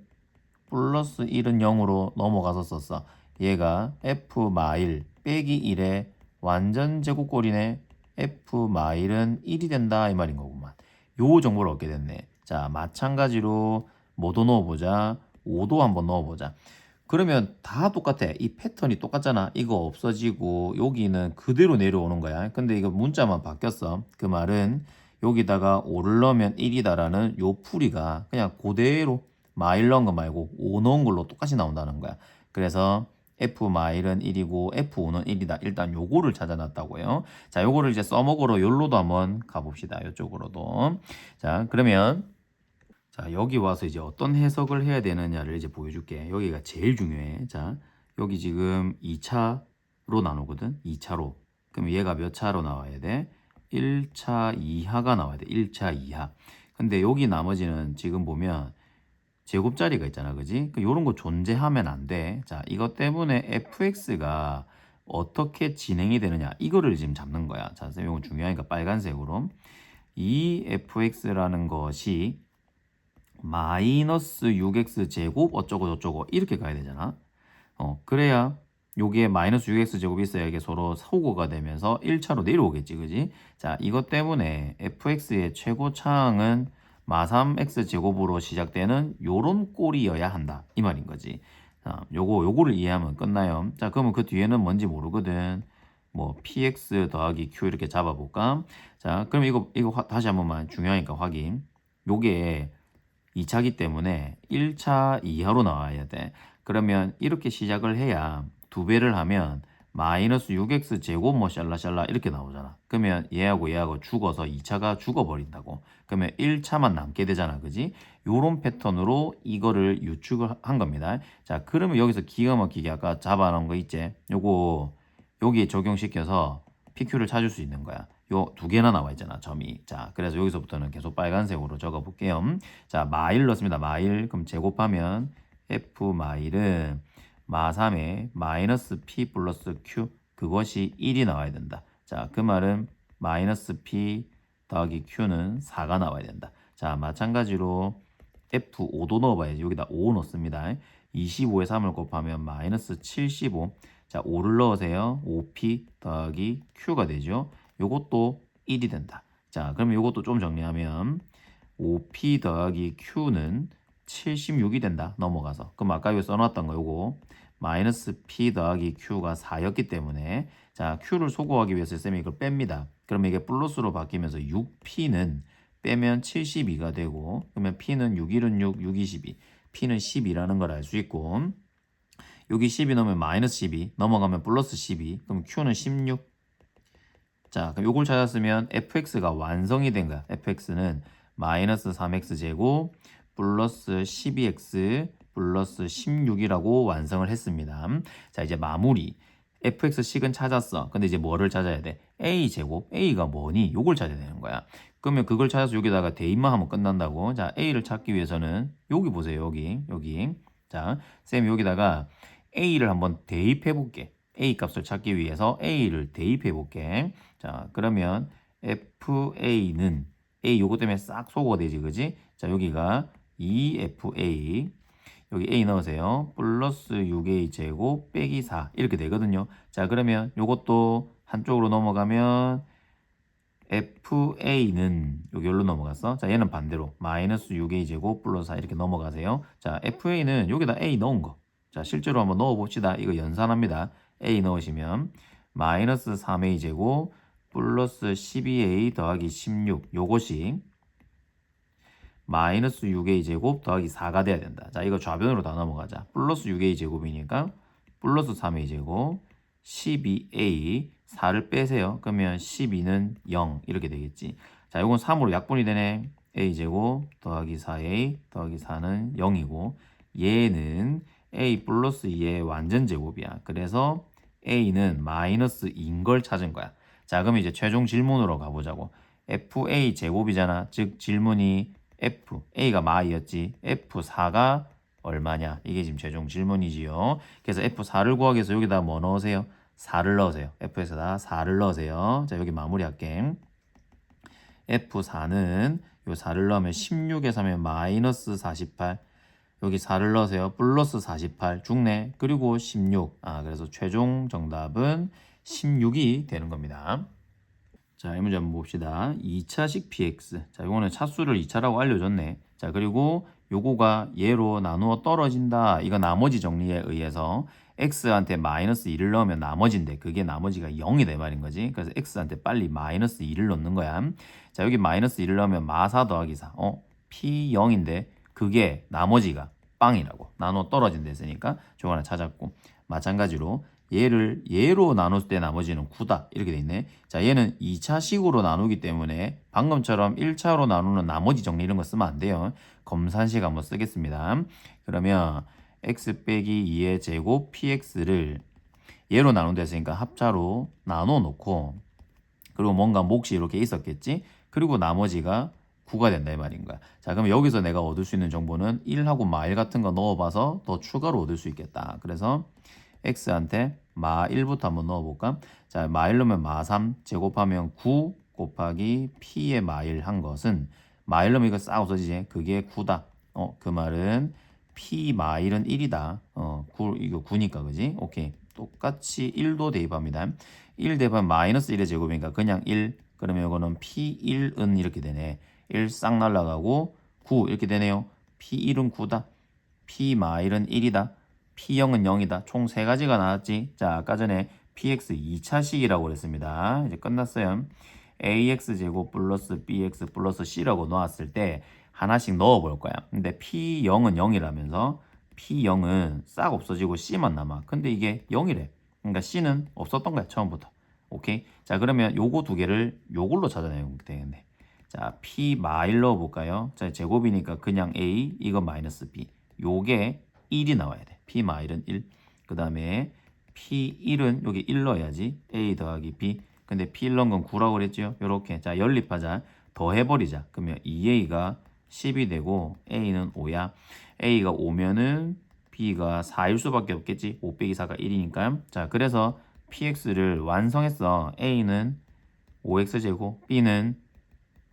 플러스 1은 0으로 넘어가서 썼어. 얘가 f 마1 빼기 1의 완전 제곱꼴이네. f 마1은 1이 된다 이 말인 거구만. 요 정보를 얻게 됐네. 자, 마찬가지로 뭐도 넣어보자. 5도 한번 넣어보자. 그러면 다 똑같아. 이 패턴이 똑같잖아. 이거 없어지고 여기는 그대로 내려오는 거야. 근데 이거 문자만 바뀌었어. 그 말은 여기다가 5를 넣으면 1이다라는 요 풀이가 그냥 그대로 마1 넣은 거 말고 5 넣은 걸로 똑같이 나온다는 거야. 그래서 F 마일은 1이고 F5는 1이다. 일단 요거를 찾아놨다고요. 자, 요거를 이제 써먹으러 요로도 한번 가봅시다. 요쪽으로도. 자, 그러면 자, 여기 와서 이제 어떤 해석을 해야 되느냐를 이제 보여줄게. 여기가 제일 중요해. 자, 여기 지금 2차로 나누거든. 2차로. 그럼 얘가 몇 차로 나와야 돼? 1차 이하가 나와야 돼. 1차 이하. 근데 여기 나머지는 지금 보면 제곱자리가 있잖아. 그지? 요런 거 존재하면 안 돼. 자, 이것 때문에 fx가 어떻게 진행이 되느냐. 이거를 지금 잡는 거야. 자, 선생님 이거 중요하니까 빨간색으로. 이 fx라는 것이 마이너스 6x 제곱 어쩌고 저쩌고 이렇게 가야 되잖아. 그래야 요게 마이너스 6x 제곱이 있어야 이게 서로 소거가 되면서 1차로 내려오겠지. 그지? 자, 이것 때문에 fx의 최고차항은 마3x 제곱으로 시작되는 요런 꼴이어야 한다. 이 말인 거지. 자, 요거를 이해하면 끝나요. 자, 그러면 그 뒤에는 뭔지 모르거든. 뭐 px 더하기 q 이렇게 잡아볼까? 자, 그럼 이거 다시 한 번만 중요하니까 확인. 요게 2차기 때문에 1차 이하로 나와야 돼. 그러면 이렇게 시작을 해야 두 배를 하면 마이너스 6x 제곱 뭐 샬라샬라 이렇게 나오잖아. 그러면 얘하고 죽어서 2차가 죽어버린다고. 그러면 1차만 남게 되잖아. 그지? 요런 패턴으로 이거를 유축을 한 겁니다. 자, 그러면 여기서 기가 막히게 아까 잡아놓은 거 있지? 요거 여기에 적용시켜서 PQ를 찾을 수 있는 거야. 요 두 개나 나와 있잖아, 점이. 자, 그래서 여기서부터는 계속 빨간색으로 적어 볼게요. 자, 마일 넣습니다. 마일. 그럼 제곱하면 F 마일은 마3에 마이너스 P 플러스 Q 그것이 1이 나와야 된다. 자, 그 말은 마이너스 P 더하기 Q는 4가 나와야 된다. 자, 마찬가지로 F5도 넣어봐야지. 여기다 5 넣습니다. 25에 3을 곱하면 마이너스 75. 자, 5를 넣으세요. 5P 더하기 Q가 되죠. 요것도 1이 된다. 자, 그러면 요것도 좀 정리하면 5P 더하기 Q는 76이 된다. 넘어가서. 그럼 아까 여기 써놨던 거 요거 마이너스 P 더하기 Q가 4였기 때문에 자, Q를 소거하기 위해서 쌤이 이걸 뺍니다. 그러면 이게 플러스로 바뀌면서 6P는 빼면 72가 되고 그러면 P는 6, 1은 6, 6, 2, 12 P는 10이라는 걸 알 수 있고 여기 12 넣으면 마이너스 12 넘어가면 플러스 12 그럼 Q는 16. 자, 그럼 요걸 찾았으면 fx가 완성이 된 거야. fx는 마이너스 3x 제곱 플러스 12x 플러스 16이라고 완성을 했습니다. 자, 이제 마무리. fx식은 찾았어. 근데 이제 뭐를 찾아야 돼? a 제곱. a가 뭐니? 요걸 찾아야 되는 거야. 그러면 그걸 찾아서 여기다가 대입만 하면 끝난다고. 자, a를 찾기 위해서는 여기 보세요. 여기. 자, 쌤 여기다가 a를 한번 대입해 볼게. a 값을 찾기 위해서 a를 대입해 볼게. 자, 그러면 FA는 A 요거 때문에 싹 소거가 되지, 그지? 자, 여기가 2FA 여기 A 넣으세요. 플러스 6A 제곱 빼기 4 이렇게 되거든요. 자, 그러면 요것도 한쪽으로 넘어가면 FA는 여기로 넘어갔어. 자, 얘는 반대로 마이너스 6A 제곱 플러스 4 이렇게 넘어가세요. 자, FA는 여기다 A 넣은 거. 자, 실제로 한번 넣어봅시다. 이거 연산합니다. A 넣으시면 마이너스 3A 제곱 플러스 12A 더하기 16 요것이 마이너스 6A 제곱 더하기 4가 돼야 된다. 자, 이거 좌변으로 다 넘어가자. 플러스 6A 제곱이니까 플러스 3A 제곱 12A 4를 빼세요. 그러면 12는 0 이렇게 되겠지. 자, 이건 3으로 약분이 되네. A 제곱 더하기 4A 더하기 4는 0이고 얘는 A 플러스 2의 완전 제곱이야. 그래서 A는 마이너스 2인 걸 찾은 거야. 자, 그럼 이제 최종 질문으로 가보자고. FA 제곱이잖아. 즉 질문이 F, A가 마이였지. F4가 얼마냐? 이게 지금 최종 질문이지요. 그래서 F4를 구하기 위해서 여기다 뭐 넣으세요? 4를 넣으세요. F에서다 4를 넣으세요. 자, 여기 마무리할게. F4는 요 4를 넣으면 16에 3에 마이너스 48. 여기 4를 넣으세요. 플러스 48 죽네. 그리고 16. 그래서 최종 정답은 16이 되는 겁니다. 자, 이 문제 한번 봅시다. 2차식 px. 자, 이거는 차수를 2차라고 알려줬네. 자, 그리고 요거가 얘로 나누어 떨어진다. 이거 나머지 정리에 의해서 x한테 마이너스 2를 넣으면 나머지인데 그게 나머지가 0이 돼 말인 거지. 그래서 x한테 빨리 마이너스 2를 넣는 거야. 자, 여기 마이너스 2를 넣으면 마4 더하기 4. p0인데 그게 나머지가 빵이라고. 나눠 떨어진다 했으니까 저거 하나 찾았고. 마찬가지로 얘를 얘로 나눴을 때 나머지는 9다. 이렇게 돼 있네. 자, 얘는 2차식으로 나누기 때문에 방금처럼 1차로 나누는 나머지 정리 이런 거 쓰면 안 돼요. 검산식 한번 쓰겠습니다. 그러면 x 빼기 2의 제곱 px를 얘로 나눈다 했으니까 합차로 나눠 놓고 그리고 뭔가 몫이 이렇게 있었겠지. 그리고 나머지가 9가 된다 이 말인 거야. 자, 그럼 여기서 내가 얻을 수 있는 정보는 1하고 마1 같은 거 넣어봐서 더 추가로 얻을 수 있겠다. 그래서 x한테 마1부터 한번 넣어볼까? 자, 마1 넣으면 마3 제곱하면 9 곱하기 p의 마1 한 것은 마1 넣으면 이거 싹 없어지지? 그게 9다. 그 말은 p 마1은 1이다. 9, 이거 9니까 그지? 오케이. 똑같이 1도 대입합니다. 1 대입하면 마이너스 1의 제곱이니까 그냥 1. 그러면 이거는 p1은 이렇게 되네. 1 싹 날라가고 9 이렇게 되네요. p1은 9다. p 마일은 1이다. p0은 0이다. 총 3가지가 나왔지. 자, 아까 전에 px 2차식이라고 그랬습니다. 이제 끝났어요. ax제곱 플러스 bx 플러스 c라고 놓았을 때 하나씩 넣어볼 거야. 근데 p0은 0이라면서 p0은 싹 없어지고 c만 남아. 근데 이게 0이래. 그러니까 c는 없었던 거야, 처음부터. 오케이? 자, 그러면 요거 두 개를 요걸로 찾아내면 되겠네. 자, p 마일 넣어볼까요? 자, 제곱이니까 그냥 a, 이거 마이너스 b. 요게 1이 나와야 돼. p 마일은 1. 그 다음에 p1은 여기 1 넣어야지. a 더하기 b. 근데 p1 넣은 건 9라고 그랬죠? 요렇게. 자, 연립하자. 더 해버리자. 그러면 2a가 10이 되고 a는 5야. a가 5면은 b가 4일 수밖에 없겠지. 5 빼기 4가 1이니까. 자, 그래서 px를 완성했어. a는 5x제곱, b는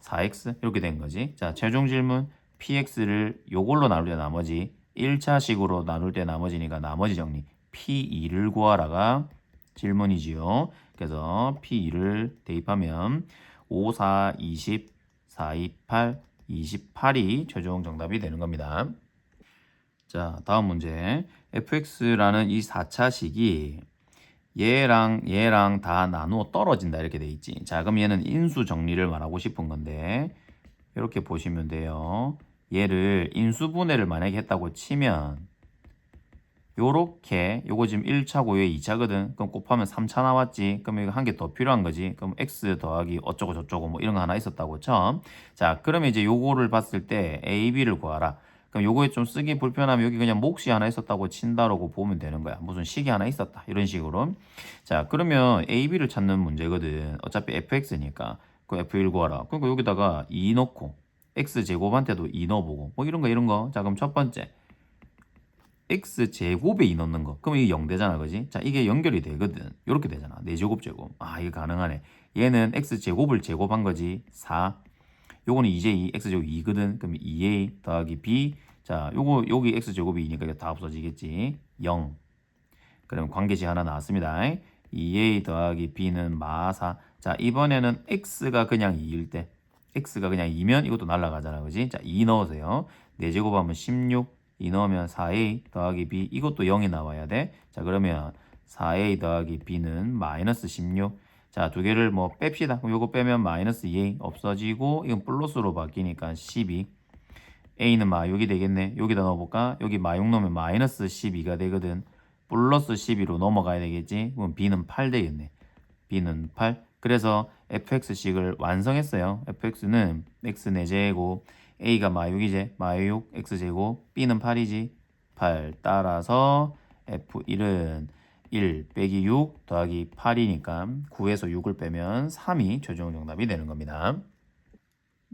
4x 이렇게 된 거지. 자, 최종 질문. px를 요걸로 나눌 때 나머지 1차식으로 나눌 때 나머지니까 나머지 정리. p2를 구하라가 질문이지요. 그래서 p2를 대입하면 5, 4, 20, 4, 2, 8, 28이 최종 정답이 되는 겁니다. 자, 다음 문제. fx라는 이 4차식이 얘랑 다 나누어 떨어진다 이렇게 돼 있지. 자, 그럼 얘는 인수 정리를 말하고 싶은 건데 이렇게 보시면 돼요. 얘를 인수분해를 만약에 했다고 치면 요렇게 요거 지금 1차고 얘 2차거든. 그럼 곱하면 3차 나왔지. 그럼 이거 한 개 더 필요한 거지. 그럼 x 더하기 어쩌고 저쩌고 뭐 이런 거 하나 있었다고 쳐. 자, 그러면 이제 요거를 봤을 때 a, b를 구하라. 그럼 요거에 좀 쓰기 불편하면 여기 그냥 몫이 하나 있었다고 친다라고 보면 되는 거야. 무슨 식이 하나 있었다. 이런 식으로. 자, 그러면 a, b를 찾는 문제거든. 어차피 fx니까. 그 f1 구하라. 그러니까 여기다가 2 넣고 x제곱한테도 2 넣어보고 뭐 이런 거. 자, 그럼 첫 번째. x제곱에 2 넣는 거. 그럼 이게 0 되잖아. 그지? 자, 이게 연결이 되거든. 이렇게 되잖아. 4제곱 제곱. 아, 이게 가능하네. 얘는 x제곱을 제곱한 거지. 4. 요거는 2j, x제곱 2거든. 그럼 2a 더하기 b. 자, 요거 여기 x제곱이 2니까 이거 다 없어지겠지. 0. 그럼 관계식 하나 나왔습니다. 2a 더하기 b는 마4. 자, 이번에는 x가 그냥 2일 때. x가 그냥 2면 이것도 날라가잖아. 그지? 자, 2 넣으세요. 4제곱하면 16. 2 넣으면 4a 더하기 b. 이것도 0이 나와야 돼. 자, 그러면 4a 더하기 b는 마이너스 16. 자, 두 개를 뭐 뺍시다. 그럼 요거 빼면 마이너스 2a 없어지고 이건 플러스로 바뀌니까 12. a는 마 6이 되겠네. 여기다 넣어볼까? 여기 마 6 넣으면 마이너스 12가 되거든. 플러스 12로 넘어가야 되겠지. 그럼 b는 8 되겠네. b는 8. 그래서 fx식을 완성했어요. fx는 x 4제곱, a가 마 6이제, 마 6, x제곱, b는 8이지. 8 따라서 f1은 1 빼기 6 더하기 8이니까 9에서 6을 빼면 3이 최종 정답이 되는 겁니다.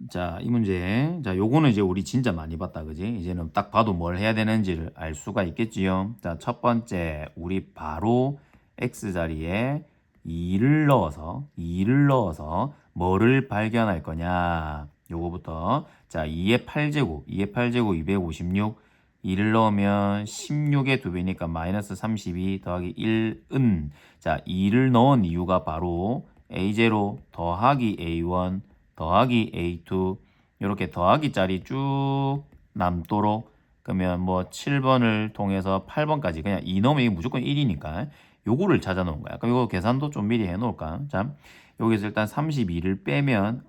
자, 이 문제. 자, 요거는 이제 우리 진짜 많이 봤다. 그지? 이제는 딱 봐도 뭘 해야 되는지를 알 수가 있겠지요. 자, 첫 번째. 우리 바로 x 자리에 2를 넣어서 뭐를 발견할 거냐. 요거부터. 자, 2의 8제곱. 256. 2를 넣으면 16의 2배니까 마이너스 32 더하기 1은. 자, 2를 넣은 이유가 바로 a0 더하기 a1 더하기 a2 이렇게 더하기 짤이 쭉 남도록. 그러면 뭐 7번을 통해서 8번까지 그냥 2 넣으면 이게 무조건 1이니까 요거를 찾아 놓은 거야. 그럼 이거 계산도 좀 미리 해 놓을까? 자, 여기서 일단 32를 빼면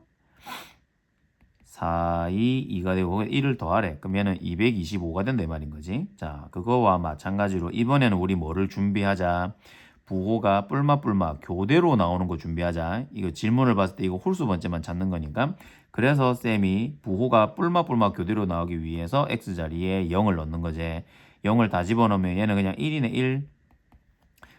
4, 2, 2가 되고 1을 더하래. 그럼 얘는 225가 된다 이 말인 거지. 자, 그거와 마찬가지로 이번에는 우리 뭐를 준비하자. 부호가 뿔마 교대로 나오는 거 준비하자. 이거 질문을 봤을 때 이거 홀수 번째만 찾는 거니까. 그래서 쌤이 부호가 뿔마 교대로 나오기 위해서 x자리에 0을 넣는 거지. 0을 다 집어넣으면 얘는 그냥 1이네 1.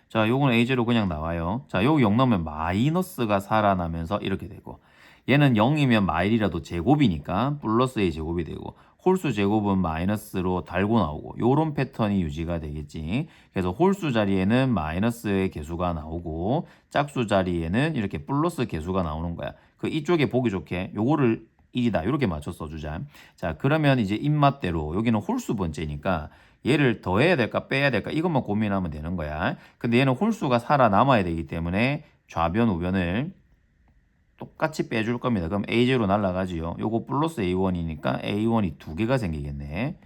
자, 요거는 A0 그냥 나와요. 자, 여기 0 넣으면 마이너스가 살아나면서 이렇게 되고, 얘는 0이면 마일이라도 제곱이니까 플러스 A 제곱이 되고, 홀수 제곱은 마이너스로 달고 나오고, 요런 패턴이 유지가 되겠지. 그래서 홀수 자리에는 마이너스의 개수가 나오고, 짝수 자리에는 이렇게 플러스 개수가 나오는 거야. 그 이쪽에 보기 좋게 요거를 1이다 이렇게 맞춰 써주자. 자, 그러면 이제 입맛대로 여기는 홀수 번째니까 얘를 더해야 될까 빼야 될까 이것만 고민하면 되는 거야. 근데 얘는 홀수가 살아남아야 되기 때문에 좌변 우변을 똑같이 빼줄 겁니다. 그럼 A0 날라가지요. 요거 플러스 A1이니까 A1이 두 개가 생기겠네.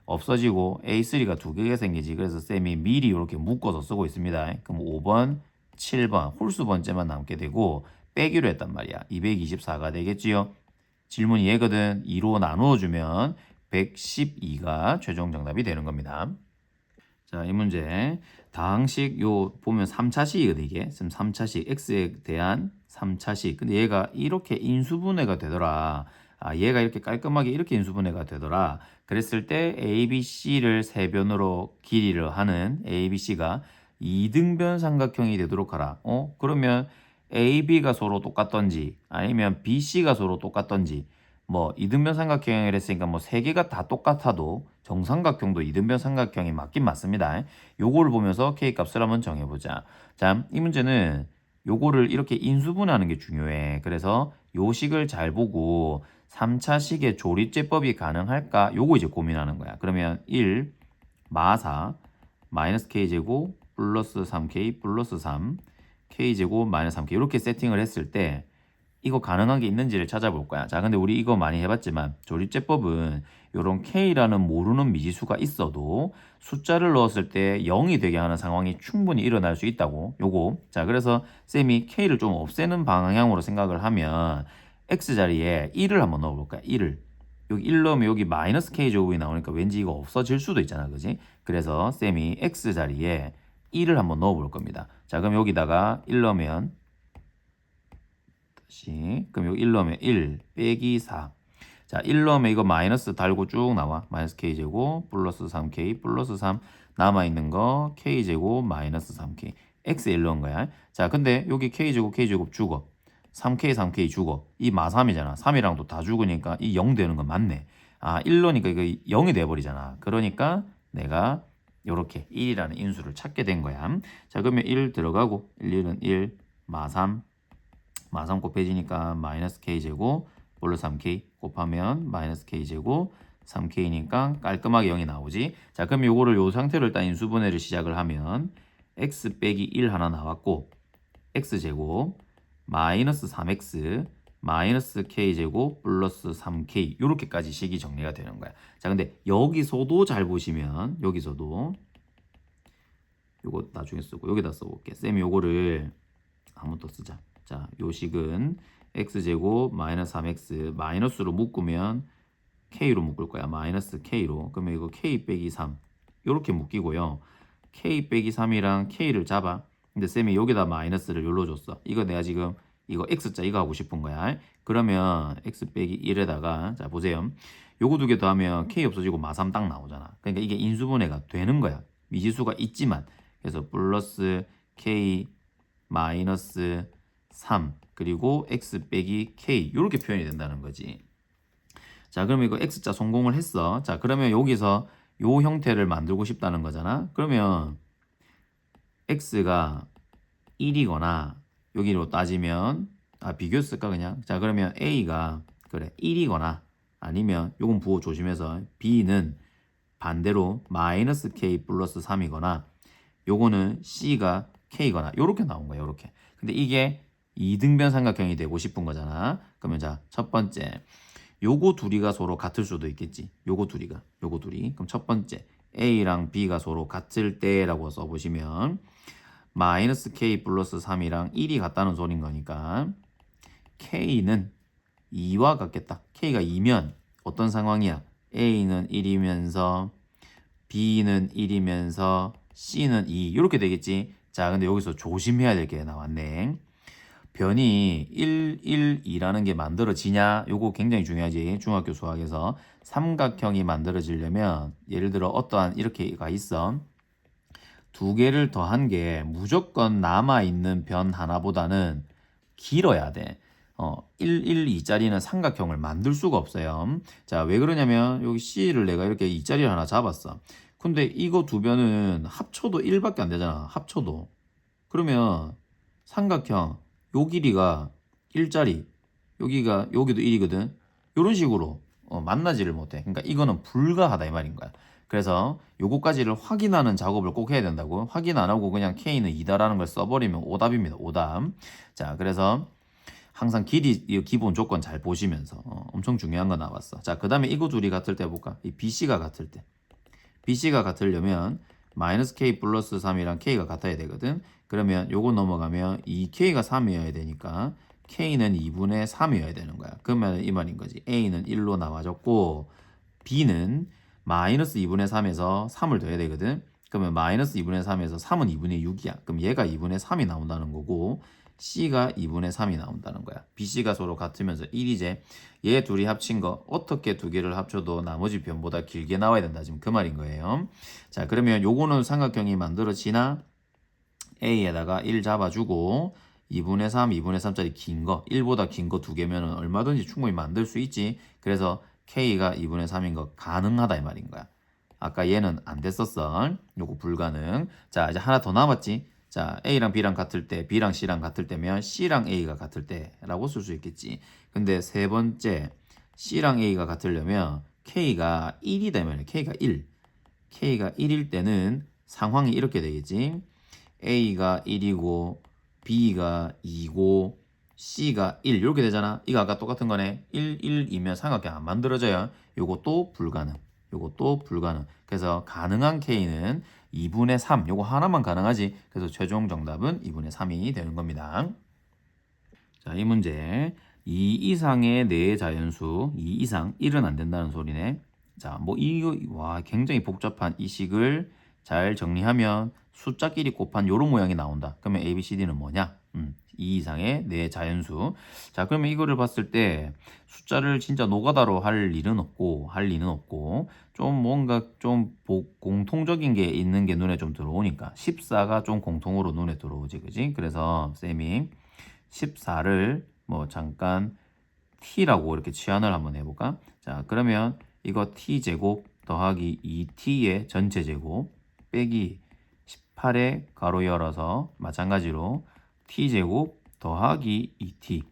없어지고 A3가 두 개가 생기지. 그래서 쌤이 미리 이렇게 묶어서 쓰고 있습니다. 그럼 5번, 7번 홀수 번째만 남게 되고 빼기로 했단 말이야. 224가 되겠지요. 질문이 얘거든. 2로 나누어주면 112가 최종 정답이 되는 겁니다. 자, 이 문제 다항식 요 보면 3차식이거든 이게. 지금 3차식 x에 대한 3차식. 근데 얘가 이렇게 인수분해가 되더라. 아, 얘가 이렇게 깔끔하게 이렇게 인수분해가 되더라. 그랬을 때 a, b, c를 세 변으로 길이를 하는 a, b, c가 이등변 삼각형이 되도록 하라. 그러면 a, b가 서로 똑같던지 아니면 b, c가 서로 똑같던지 뭐 이등변 삼각형을 했으니까 뭐 세 개가 다 똑같아도 정삼각형도 이등변 삼각형이 맞긴 맞습니다. 요거를 보면서 k 값을 한번 정해보자. 자, 이 문제는 요거를 이렇게 인수분해하는 게 중요해. 그래서 요 식을 잘 보고 3차식의 조립제법이 가능할까? 요거 이제 고민하는 거야. 그러면 1 마사 마이너스 k제곱 플러스 3k 플러스 3 k제곱 마이너스 3k 이렇게 세팅을 했을 때 이거 가능한 게 있는지를 찾아볼 거야. 자, 근데 우리 이거 많이 해봤지만 조립제법은 이런 K라는 모르는 미지수가 있어도 숫자를 넣었을 때 0이 되게 하는 상황이 충분히 일어날 수 있다고. 요거. 자, 그래서 쌤이 K를 좀 없애는 방향으로 생각을 하면 X자리에 1을 한번 넣어볼 거야. 1을. 여기 1 넣으면 여기 마이너스 K 제곱이 나오니까 왠지 이거 없어질 수도 있잖아. 그지? 그래서 쌤이 X자리에 1을 한번 넣어볼 겁니다. 자, 그럼 여기다가 1 넣으면 그럼 여기 1 넣으면 1 빼기 4. 자, 1 넣으면 이거 마이너스 달고 쭉 나와. 마이너스 k제곱 플러스 3k 플러스 3 남아있는 거 k제곱 마이너스 3k x 1 넣은 거야. 자, 근데 여기 k제곱 죽어. 3k 죽어. 이 마3이잖아. 3이랑도 다 죽으니까 이 0 되는 건 맞네. 아, 1 넣으니까 이거 0이 돼버리잖아. 그러니까 내가 이렇게 1이라는 인수를 찾게 된 거야. 자, 그러면 1 들어가고 1은 1 마3 마3 곱해지니까 마이너스 k제곱 플러스 3k 곱하면 마이너스 k제곱 3k니까 깔끔하게 0이 나오지. 자, 그럼 요거를 요 상태로 일단 인수분해를 시작을 하면 x 빼기 1 하나 나왔고 x제곱 마이너스 3x 마이너스 k제곱 플러스 3k 요렇게까지 식이 정리가 되는 거야. 자, 근데 여기서도 잘 보시면 여기서도 요거 나중에 쓰고 여기다 써볼게. 쌤이 요거를 한번 더 쓰자. 자, 요 식은 x제곱 마이너스 3x 마이너스로 묶으면 k로 묶을 거야. 마이너스 k로. 그러면 이거 k 빼기 3 이렇게 묶이고요. k 빼기 3이랑 k를 잡아. 근데 쌤이 여기다 마이너스를 여기로 줬어. 이거 내가 지금 이거 x자 이거 하고 싶은 거야. 그러면 x 빼기 1에다가 자 보세요. 요거 두 개 더하면 k 없어지고 마3 딱 나오잖아. 그러니까 이게 인수분해가 되는 거야. 미지수가 있지만. 그래서 플러스 k 마이너스 3 그리고 x 빼기 k 이렇게 표현이 된다는 거지. 자, 그러면 이거 x자 성공을 했어. 자, 그러면 여기서 요 형태를 만들고 싶다는 거잖아. 그러면 x가 1이거나 여기로 따지면 비교 쓸까 그냥. 자, 그러면 a가 그래 1이거나 아니면 요건 부호 조심해서 b는 반대로 마이너스 k 플러스 3이거나 요거는 c가 k거나 요렇게 나온 거야. 요렇게. 근데 이게 이등변 삼각형이 되고 싶은 거잖아. 그러면 자, 첫 번째 요거 둘이가 서로 같을 수도 있겠지. 요거 둘이. 그럼 첫 번째 A랑 B가 서로 같을 때라고 써보시면 마이너스 K 플러스 3이랑 1이 같다는 소린 거니까 K는 2와 같겠다. K가 2면 어떤 상황이야? A는 1이면서 B는 1이면서 C는 2 이렇게 되겠지. 자, 근데 여기서 조심해야 될 게 나왔네. 변이 1, 1, 2라는 게 만들어지냐? 요거 굉장히 중요하지. 중학교 수학에서 삼각형이 만들어지려면 예를 들어 어떠한 이렇게가 있어. 두 개를 더한 게 무조건 남아있는 변 하나보다는 길어야 돼. 1, 1, 2짜리는 삼각형을 만들 수가 없어요. 자, 왜 그러냐면 여기 C를 내가 이렇게 2짜리를 하나 잡았어. 근데 이거 두 변은 합쳐도 1밖에 안 되잖아. 합쳐도. 그러면 삼각형 요 길이가 1짜리 여기가 여기도 1이거든. 이런 식으로 만나지를 못해. 그러니까 이거는 불가하다 이 말인 거야. 그래서 요거까지를 확인하는 작업을 꼭 해야 된다고. 확인 안 하고 그냥 K는 2다라는 걸 써버리면 오답입니다. 오답. 자, 그래서 항상 길이 이 기본 조건 잘 보시면서 엄청 중요한 거 나왔어. 자, 그 다음에 이거 둘이 같을 때 볼까? 이 BC가 같을 때. BC가 같으려면 마이너스 K 플러스 3이랑 K가 같아야 되거든. 그러면 요거 넘어가면 2K가 3이어야 되니까 K는 2분의 3이어야 되는 거야. 그러면 이 말인 거지. A는 1로 나와줬고 B는 마이너스 2분의 3에서 3을 더해야 되거든. 그러면 마이너스 2분의 3에서 3은 2분의 6이야. 그럼 얘가 2분의 3이 나온다는 거고 C가 2분의 3이 나온다는 거야. BC가 서로 같으면서 1이제 얘 둘이 합친 거 어떻게 두 개를 합쳐도 나머지 변보다 길게 나와야 된다. 지금 그 말인 거예요. 자, 그러면 요거는 삼각형이 만들어지나 A에다가 1 잡아주고 2분의 3, 2분의 3짜리 긴 거, 1보다 긴 거 두 개면 얼마든지 충분히 만들 수 있지. 그래서 K가 2분의 3인 거 가능하다 이 말인 거야. 아까 얘는 안 됐었어. 요거 불가능. 자, 이제 하나 더 남았지. 자, A랑 B랑 같을 때, B랑 C랑 같을 때면 C랑 A가 같을 때라고 쓸 수 있겠지. 근데 세 번째, C랑 A가 같으려면 K가 1이다 이 말이야. K가 1. K가 1일 때는 상황이 이렇게 되겠지. A가 1이고 B가 2고 C가 1 이렇게 되잖아. 이거 아까 똑같은 거네. 1, 1이면 삼각형 안 만들어져요. 요것도 불가능. 요것도 불가능. 그래서 가능한 K는 2분의 3. 요거 하나만 가능하지. 그래서 최종 정답은 2분의 3이 되는 겁니다. 자, 이 문제. 2 이상의 4 자연수, 2 이상 1은 안 된다는 소리네. 자, 뭐 이거 와, 굉장히 복잡한 이 식을 잘 정리하면 숫자끼리 곱한 요런 모양이 나온다. 그러면 A, B, C, D는 뭐냐? 2 이상의 4 자연수. 자, 그러면 이거를 봤을 때 숫자를 진짜 노가다로 할 일은 없고 좀 뭔가 좀 공통적인 게 있는 게 눈에 좀 들어오니까 14가 좀 공통으로 눈에 들어오지, 그지? 그래서 쌤이 14를 뭐 잠깐 t라고 이렇게 치환을 한번 해볼까? 자, 그러면 이거 t제곱 더하기 2t의 전체 제곱 빼기 18의 가로 열어서 마찬가지로 t제곱 더하기 2t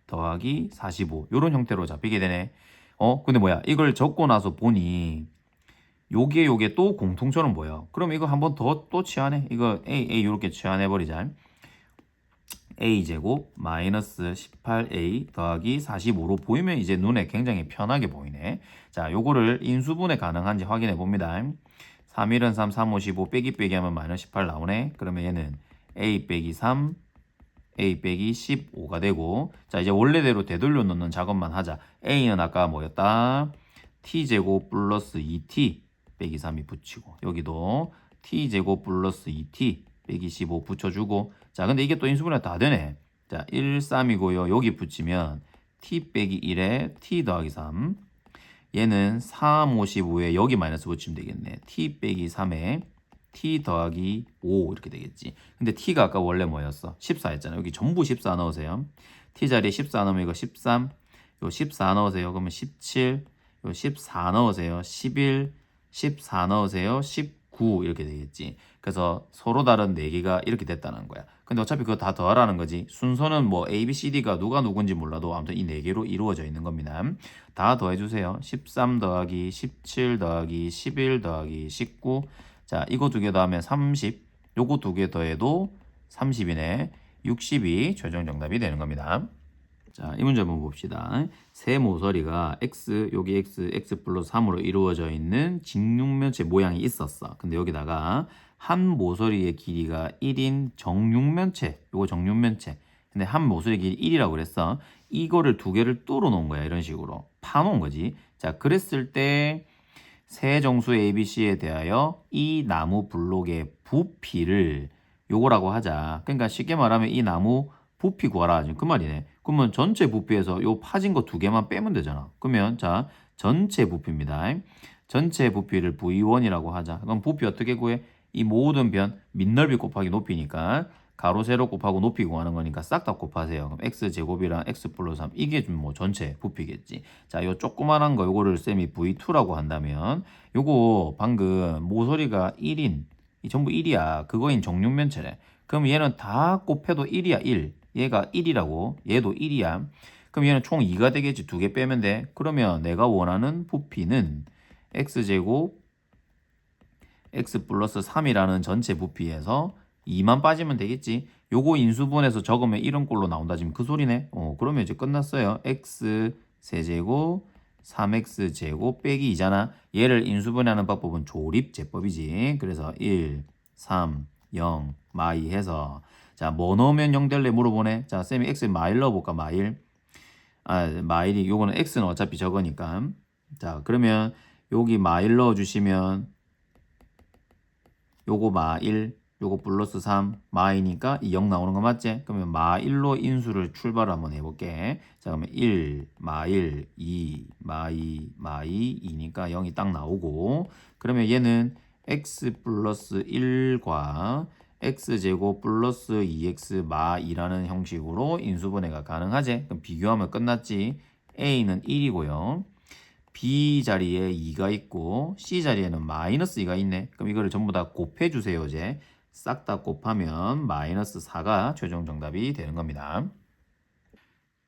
더하기 45 이런 형태로 잡히게 되네. 근데 뭐야? 이걸 적고 나서 보니 요게 또 공통점은 뭐야? 그럼 이거 한번 더 또 치환해. 이거 a 이렇게 치환해 버리자. a제곱 마이너스 18a 더하기 45로 보이면 이제 눈에 굉장히 편하게 보이네. 자, 요거를 인수분해 가능한지 확인해 봅니다. 3일은 3, 3, 5, 15 빼기 빼기 하면 마이너스 18 나오네. 그러면 얘는 a 빼기 3, a 빼기 15가 되고, 자, 이제 원래대로 되돌려 놓는 작업만 하자. a는 아까 뭐였다? t제곱 플러스 2t 빼기 3이 붙이고, 여기도 t제곱 플러스 2t 빼기 15 붙여주고, 자, 근데 이게 또 인수분해 다 되네. 자, 1, 3이고요. 여기 붙이면 t 빼기 1에 t 더하기 3. 얘는 3, 5, 15에 여기 마이너스 붙이면 되겠네. t 빼기 3에 t 더하기 5 이렇게 되겠지. 근데 t가 아까 원래 뭐였어? 14였잖아. 여기 전부 14 넣으세요. t 자리에 14 넣으면 이거 13, 요 14 넣으세요. 그러면 17, 요 14 넣으세요. 11, 14 넣으세요. 19 이렇게 되겠지. 그래서 서로 다른 4개가 이렇게 됐다는 거야. 근데 어차피 그거 다 더하라는 거지. 순서는 뭐 A, B, C, D가 누가 누군지 몰라도 아무튼 이 4개로 이루어져 있는 겁니다. 다 더해주세요. 13 더하기 17 더하기 11 더하기 19. 자, 이거 두 개 더하면 30. 요거 두 개 더해도 30이네. 60이 최종 정답이 되는 겁니다. 자, 이 문제 한번 봅시다. 세 모서리가 x, 여기 x 플러스 3으로 이루어져 있는 직육면체 모양이 있었어. 근데 여기다가 한 모서리의 길이가 1인 정육면체, 요거 정육면체. 근데 한 모서리 길이 1이라고 그랬어. 이거를 두 개를 뚫어 놓은 거야. 이런 식으로 파놓은 거지. 자, 그랬을 때 세 정수 ABC에 대하여 이 나무 블록의 부피를 요거라고 하자. 그러니까 쉽게 말하면 이 나무 부피 구하라. 지금 그 말이네. 그러면 전체 부피에서 요 파진 거 두 개만 빼면 되잖아. 그러면 자, 전체 부피입니다. 전체 부피를 V1이라고 하자. 그럼 부피 어떻게 구해? 이 모든 변 밑넓이 곱하기 높이니까 가로 세로 곱하고 높이 구하는 거니까 싹 다 곱하세요. 그럼 x제곱이랑 x 플러스 3 이게 좀 뭐 전체 부피겠지. 자, 요 조그만한 거 요거를 쌤이 V2라고 한다면 요거 방금 모서리가 1인 이 전부 1이야. 그거인 정육면체래. 그럼 얘는 다 곱해도 1이야. 1. 얘가 1이라고. 얘도 1이야. 그럼 얘는 총 2가 되겠지. 두 개 빼면 돼. 그러면 내가 원하는 부피는 x제곱 x 플러스 3이라는 전체 부피에서 2만 빠지면 되겠지. 요거 인수분해서 적으면 이런 꼴로 나온다. 지금 그 소리네. 그러면 이제 끝났어요. x 세제곱 3x 제곱 빼기 2잖아. 얘를 인수분해하는 방법은 조립제법이지. 그래서 1, 3, 0, 마이 해서 자, 뭐 넣으면 0 될래 물어보네. 자, 쌤이 x 마일 넣어볼까? 마일. 마일이 요거는 x는 어차피 적으니까. 자, 그러면 여기 마일 넣어주시면 요거 마일, 요거 플러스 3, 마이니까 이 0 나오는 거 맞지? 그러면 마일로 인수를 출발을 한번 해볼게. 자, 그러면 1, 마일, 2, 마이, 2니까 0이 딱 나오고, 그러면 얘는 x 플러스 1과 x제곱 플러스 2x 마이라는 형식으로 인수분해가 가능하지? 그럼 비교하면 끝났지? a는 1이고요. B 자리에 2가 있고 C 자리에는 마이너스 2가 있네. 그럼 이거를 전부 다 곱해주세요. 이제 싹 다 곱하면 마이너스 4가 최종 정답이 되는 겁니다.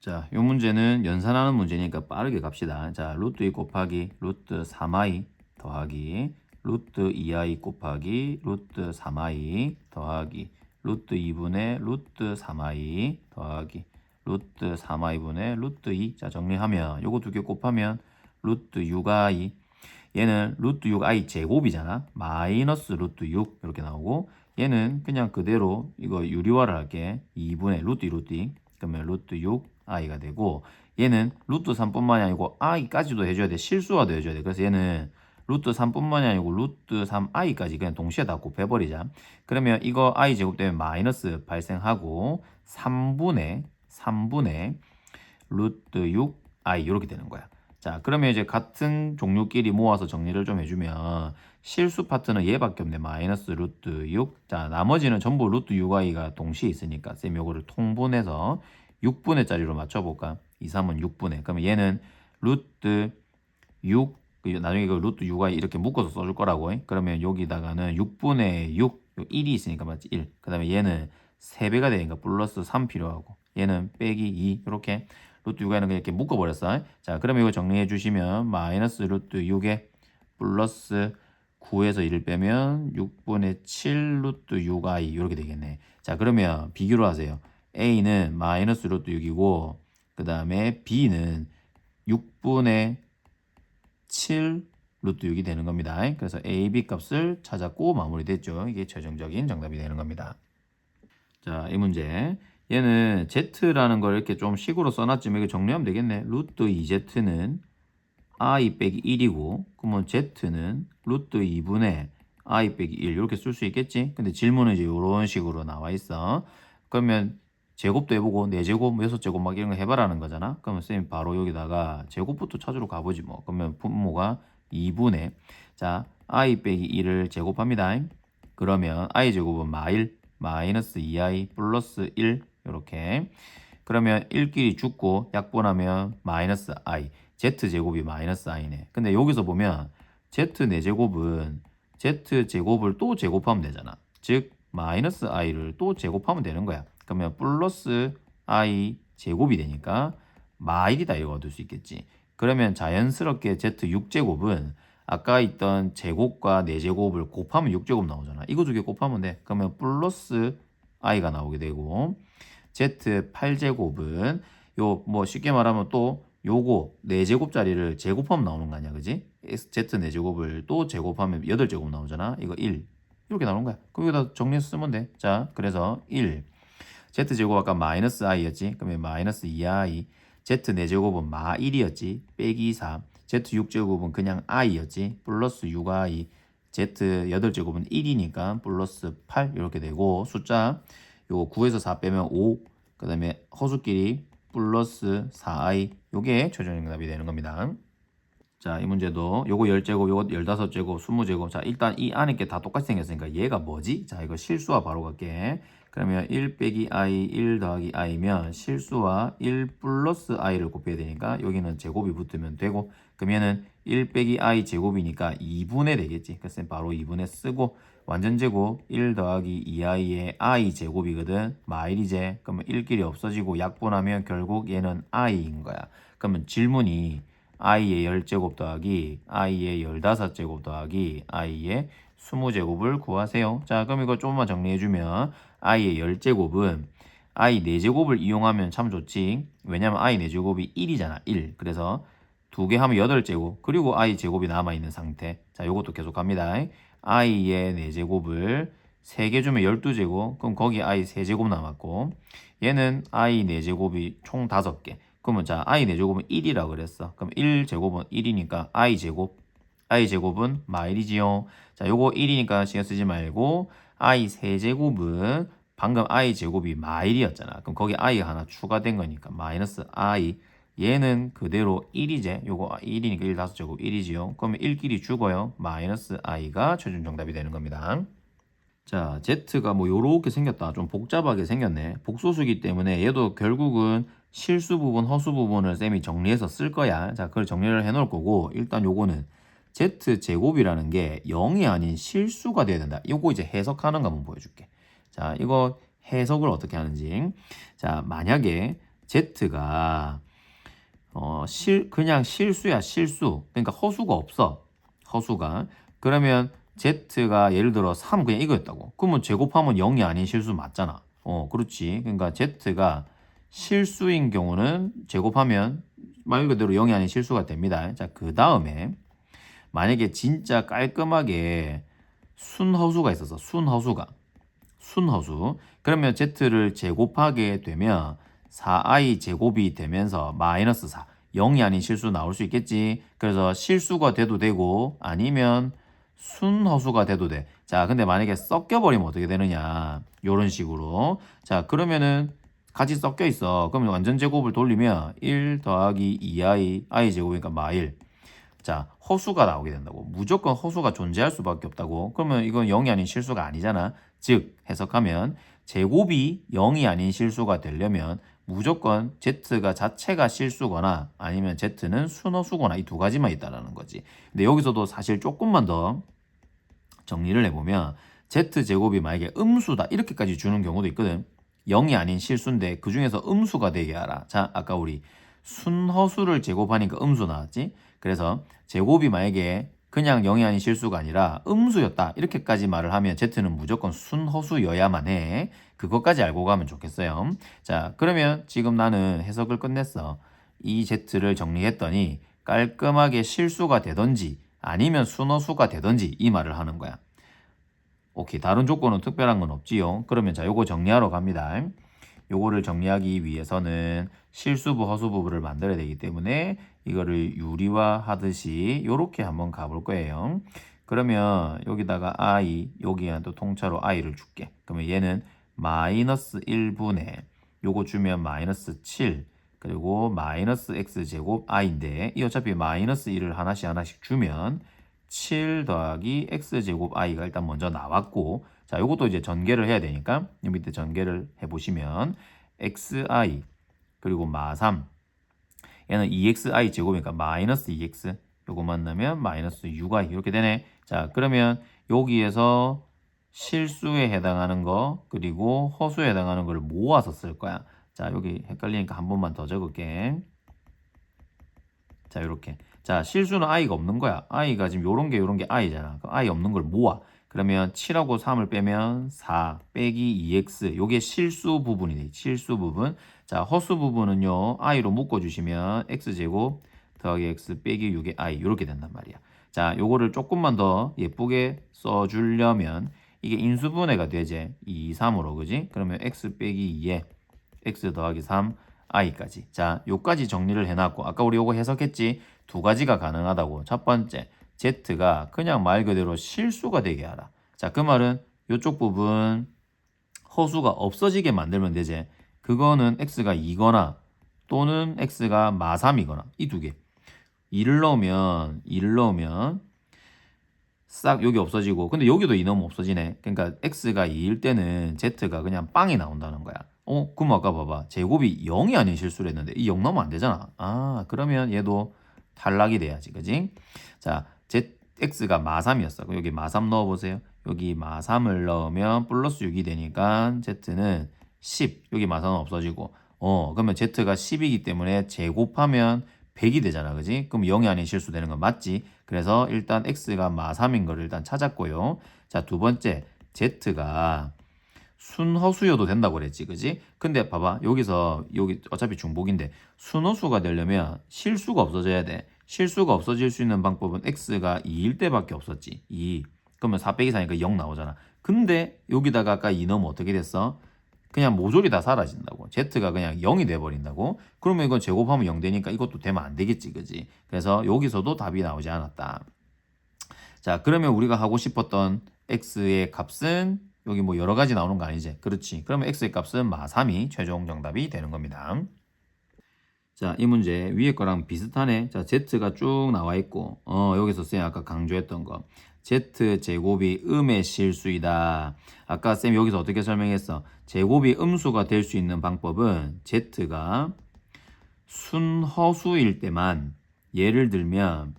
자, 이 문제는 연산하는 문제니까 빠르게 갑시다. 자, 루트 2 곱하기 루트 3i 더하기 루트 2i 곱하기 루트 3i 더하기 루트 2분의 루트 3i 더하기 루트 3i분의 루트 2. 자, 정리하면 요거 두 개 곱하면 루트 6i 얘는 루트 6i 제곱이잖아. 마이너스 루트 6 이렇게 나오고 얘는 그냥 그대로 이거 유리화를 할게. 2분의 루트 2 루트 2 그러면 루트 6i가 되고 얘는 루트 3뿐만이 아니고 i까지도 해줘야 돼. 실수화도 해줘야 돼. 그래서 얘는 루트 3뿐만이 아니고 루트 3i까지 그냥 동시에 다 곱해버리자. 그러면 이거 i 제곱 되면 마이너스 발생하고 3분의 루트 6i 이렇게 되는 거야. 자, 그러면 이제 같은 종류끼리 모아서 정리를 좀 해주면 실수 파트는 얘밖에 없네. 마이너스 루트 6. 자, 나머지는 전부 루트 6i가 동시에 있으니까 쌤 요거를 통분해서 6분의 짜리로 맞춰볼까? 2, 3은 6분의. 그러면 얘는 루트 6, 나중에 그 루트 6i 이렇게 묶어서 써줄 거라고. 그러면 여기다가는 6분의 6, 1이 있으니까 맞지? 1. 그 다음에 얘는 3배가 되니까 플러스 3 필요하고 얘는 빼기 2 이렇게 루트 6에는 그냥 이렇게 묶어버렸어. 자, 그러면 이거 정리해 주시면 마이너스 루트 6에 플러스 9에서 1을 빼면 6분의 7 루트 6i 이렇게 되겠네. 자, 그러면 비교를 하세요. a는 마이너스 루트 6이고 그 다음에 b는 6분의 7 루트 6이 되는 겁니다. 그래서 a, b 값을 찾았고 마무리됐죠. 이게 최종적인 정답이 되는 겁니다. 자, 이 문제. 얘는 z라는 걸 이렇게 좀 식으로 써놨지만 이거 정리하면 되겠네. 루트 2z는 i 빼기 1이고 그러면 z는 루트 2분의 i 빼기 1 이렇게 쓸 수 있겠지. 근데 질문은 이제 이런 식으로 나와 있어. 그러면 제곱도 해보고 4제곱, 6제곱 막 이런 거 해봐라는 거잖아. 그러면 쌤이 바로 여기다가 제곱부터 찾으러 가보지 뭐. 그러면 분모가 2분의 자 i 빼기 1을 제곱합니다. 그러면 i 제곱은 마이너스 2i 플러스 1 이렇게 그러면 1끼리 죽고 약분하면 마이너스 i z제곱이 마이너스 i네. 근데 여기서 보면 z 4제곱은 z제곱을 또 제곱하면 되잖아. 즉 마이너스 i를 또 제곱하면 되는 거야. 그러면 플러스 i 제곱이 되니까 마일이다 이거 얻을 수 있겠지. 그러면 자연스럽게 z 6제곱은 아까 있던 제곱과 4제곱을 곱하면 6제곱 나오잖아. 이거 두 개 곱하면 돼. 그러면 플러스 i가 나오게 되고 z 8제곱은 요 뭐 쉽게 말하면 또 요거 4제곱짜리를 제곱하면 나오는 거 아니야. 그지? z 4제곱을 또 제곱하면 8제곱 나오잖아. 이거 1 이렇게 나오는 거야. 그럼 여기다 정리해서 쓰면 돼. 자, 그래서 1 z제곱 아까 마이너스 i였지. 그러면 마이너스 2i. z 4제곱은 마 1이었지. 빼기 3. z 6제곱은 그냥 i였지. 플러스 6i. z 8제곱은 1이니까 플러스 8 이렇게 되고 숫자 요거 9에서 4 빼면 5. 그 다음에 허수끼리 플러스 4i. 요게 최종 정답이 되는 겁니다. 자, 이 문제도 요거 10제곱, 요거 15제곱, 20제곱. 자, 일단 이 안에 게 다 똑같이 생겼으니까 얘가 뭐지? 자, 이거 실수와 바로 갈게. 그러면 1 빼기 i, 1 더하기 i면 실수와 1 플러스 i를 곱해야 되니까 여기는 제곱이 붙으면 되고 그러면은 1 빼기 i 제곱이니까 2분의 되겠지. 그래서 바로 2분의 쓰고 완전 제곱 1 더하기 2i의 i 제곱이거든. 마일이제. 그러면 1끼리 없어지고 약분하면 결국 얘는 i인 거야. 그러면 질문이 i의 10제곱 더하기 i의 15제곱 더하기 i의 20제곱을 구하세요. 자, 그럼 이거 조금만 정리해주면 i의 10제곱은 i 4제곱을 이용하면 참 좋지. 왜냐면 i 4제곱이 1이잖아. 1. 그래서 2개 하면 8제곱. 그리고 i 제곱이 남아있는 상태. 자, 요것도 계속 갑니다. i의 4제곱을 3개 주면 12제곱. 그럼 거기 i 3제곱 남았고 얘는 i 4제곱이 총 5개. 그러면 자, i 4제곱은 1이라 그랬어. 그럼 1제곱은 1이니까 i제곱은 마일이지요. 자, 요거 1이니까 신경 쓰지 말고 i 세제곱은 방금 i제곱이 마일이었잖아. 그럼 거기 i가 하나 추가된 거니까 마이너스 i. 얘는 그대로 1이제. 요거 1이니까 1 5제곱 1이지요. 그러면 1끼리 죽어요. 마이너스 i가 최종 정답이 되는 겁니다. 자, Z가 뭐 요렇게 생겼다. 좀 복잡하게 생겼네. 복소수기 때문에 얘도 결국은 실수 부분, 허수 부분을 쌤이 정리해서 쓸 거야. 자, 그걸 정리를 해 놓을 거고 일단 요거는 Z제곱이라는 게 0이 아닌 실수가 돼야 된다. 요거 이제 해석하는 거 한번 보여줄게. 자, 이거 해석을 어떻게 하는지. 자, 만약에 Z가 그냥 실수야, 실수. 그러니까 허수가 없어. 허수가. 그러면 Z가 예를 들어 3 그냥 이거였다고. 그러면 제곱하면 0이 아닌 실수 맞잖아. 그렇지. 그러니까 Z가 실수인 경우는 제곱하면 말 그대로 0이 아닌 실수가 됩니다. 자, 그 다음에 만약에 진짜 깔끔하게 순허수가 있어서 순허수. 그러면 Z를 제곱하게 되면 4i 제곱이 되면서 마이너스 4. 0이 아닌 실수 나올 수 있겠지. 그래서 실수가 돼도 되고 아니면 순허수가 돼도 돼. 자, 근데 만약에 섞여버리면 어떻게 되느냐. 요런 식으로. 자, 그러면은 같이 섞여 있어. 그러면 완전 제곱을 돌리면 1 더하기 2i, i 제곱이니까 마일. 자, 허수가 나오게 된다고. 무조건 허수가 존재할 수밖에 없다고. 그러면 이건 0이 아닌 실수가 아니잖아. 즉, 해석하면 제곱이 0이 아닌 실수가 되려면 무조건 Z가 자체가 실수거나 아니면 Z는 순허수거나 이 두 가지만 있다라는 거지. 근데 여기서도 사실 조금만 더 정리를 해보면 Z제곱이 만약에 음수다 이렇게까지 주는 경우도 있거든. 0이 아닌 실수인데 그 중에서 음수가 되게 하라. 자, 아까 우리 순허수를 제곱하니까 음수 나왔지? 그래서 제곱이 만약에 그냥 0이 아닌 실수가 아니라 음수였다 이렇게까지 말을 하면 Z는 무조건 순허수여야만 해. 그것까지 알고 가면 좋겠어요. 자, 그러면 지금 나는 해석을 끝냈어. 이 Z를 정리했더니 깔끔하게 실수가 되던지 아니면 순허수가 되던지 이 말을 하는 거야. 오케이, 다른 조건은 특별한 건 없지요. 그러면 자, 요거 정리하러 갑니다. 요거를 정리하기 위해서는 실수부, 허수부를 만들어야 되기 때문에 이거를 유리화 하듯이 요렇게 한번 가볼 거예요. 그러면 여기다가 i, 여기에 또 통짜로 i를 줄게. 그러면 얘는 마이너스 1분의 요거 주면 마이너스 7 그리고 마이너스 x제곱 i인데 이 어차피 마이너스 1을 하나씩 주면 7 더하기 x제곱 i가 일단 먼저 나왔고 자, 요것도 이제 전개를 해야 되니까 이 밑에 전개를 해보시면 xi 그리고 마3 얘는 2xi 제곱이니까 마이너스 2x 요거 만나면 마이너스 6i 이렇게 되네. 자, 그러면 여기에서 실수에 해당하는 거 그리고 허수에 해당하는 걸 모아서 쓸 거야. 자, 여기 헷갈리니까 한 번만 더 적을게. 자, 이렇게. 자, 실수는 i가 없는 거야. i가 지금 요런 게 i잖아. 그럼 i 없는 걸 모아. 그러면 7하고 3을 빼면 4 빼기 2x. 요게 실수 부분이네. 실수 부분. 자, 허수 부분은요. i로 묶어주시면 x제곱 더하기 x 빼기 6의 i. 요렇게 된단 말이야. 자, 요거를 조금만 더 예쁘게 써주려면 이게 인수분해가 되지. 2, 3으로 그지? 그러면 x 빼기 2에 x 더하기 3 i까지. 자, 요까지 정리를 해놨고 아까 우리 요거 해석했지? 두 가지가 가능하다고. 첫 번째, z가 그냥 말 그대로 실수가 되게 하라. 자, 그 말은 요쪽 부분 허수가 없어지게 만들면 되지. 그거는 x가 2거나 또는 x가 마3이거나 이 두 개. 2를 넣으면 싹 여기 없어지고 근데 여기도 2 넣으면 없어지네. 그러니까 x가 2일 때는 z가 그냥 빵이 나온다는 거야. 그럼 아까 봐봐. 제곱이 0이 아닌 실수를 했는데 이 0 넣으면 안 되잖아. 아, 그러면 얘도 탈락이 돼야지. 그지? 자, x가 마3이었어. 여기 마3 넣어보세요. 여기 마3을 넣으면 플러스 6이 되니까 z는 10. 여기 마3은 없어지고 그러면 z가 10이기 때문에 제곱하면 100이 되잖아. 그지? 그럼 0이 아닌 실수 되는 건 맞지? 그래서 일단 x가 마3인 거를 일단 찾았고요. 자, 두 번째 z가 순허수여도 된다고 그랬지. 그지? 근데 봐봐. 여기 어차피 중복인데 순허수가 되려면 실수가 없어져야 돼. 실수가 없어질 수 있는 방법은 x가 2일 때밖에 없었지. 2. 그러면 4 빼기 4니까 0 나오잖아. 근데 여기다가 아까 2 넣으면 어떻게 됐어? 그냥 모조리 다 사라진다고. z가 그냥 0이 돼버린다고. 그러면 이건 제곱하면 0 되니까 이것도 되면 안 되겠지. 그지? 그래서 여기서도 답이 나오지 않았다. 자, 그러면 우리가 하고 싶었던 x의 값은 여기 뭐 여러 가지 나오는 거 아니지? 그렇지. 그러면 x의 값은 마3이 최종 정답이 되는 겁니다. 자, 이 문제 위에 거랑 비슷하네. 자, z가 쭉 나와 있고 여기서 쌤 아까 강조했던 거 z제곱이 음의 실수이다. 아까 쌤 여기서 어떻게 설명했어? 제곱이 음수가 될 수 있는 방법은 z가 순허수일 때만, 예를 들면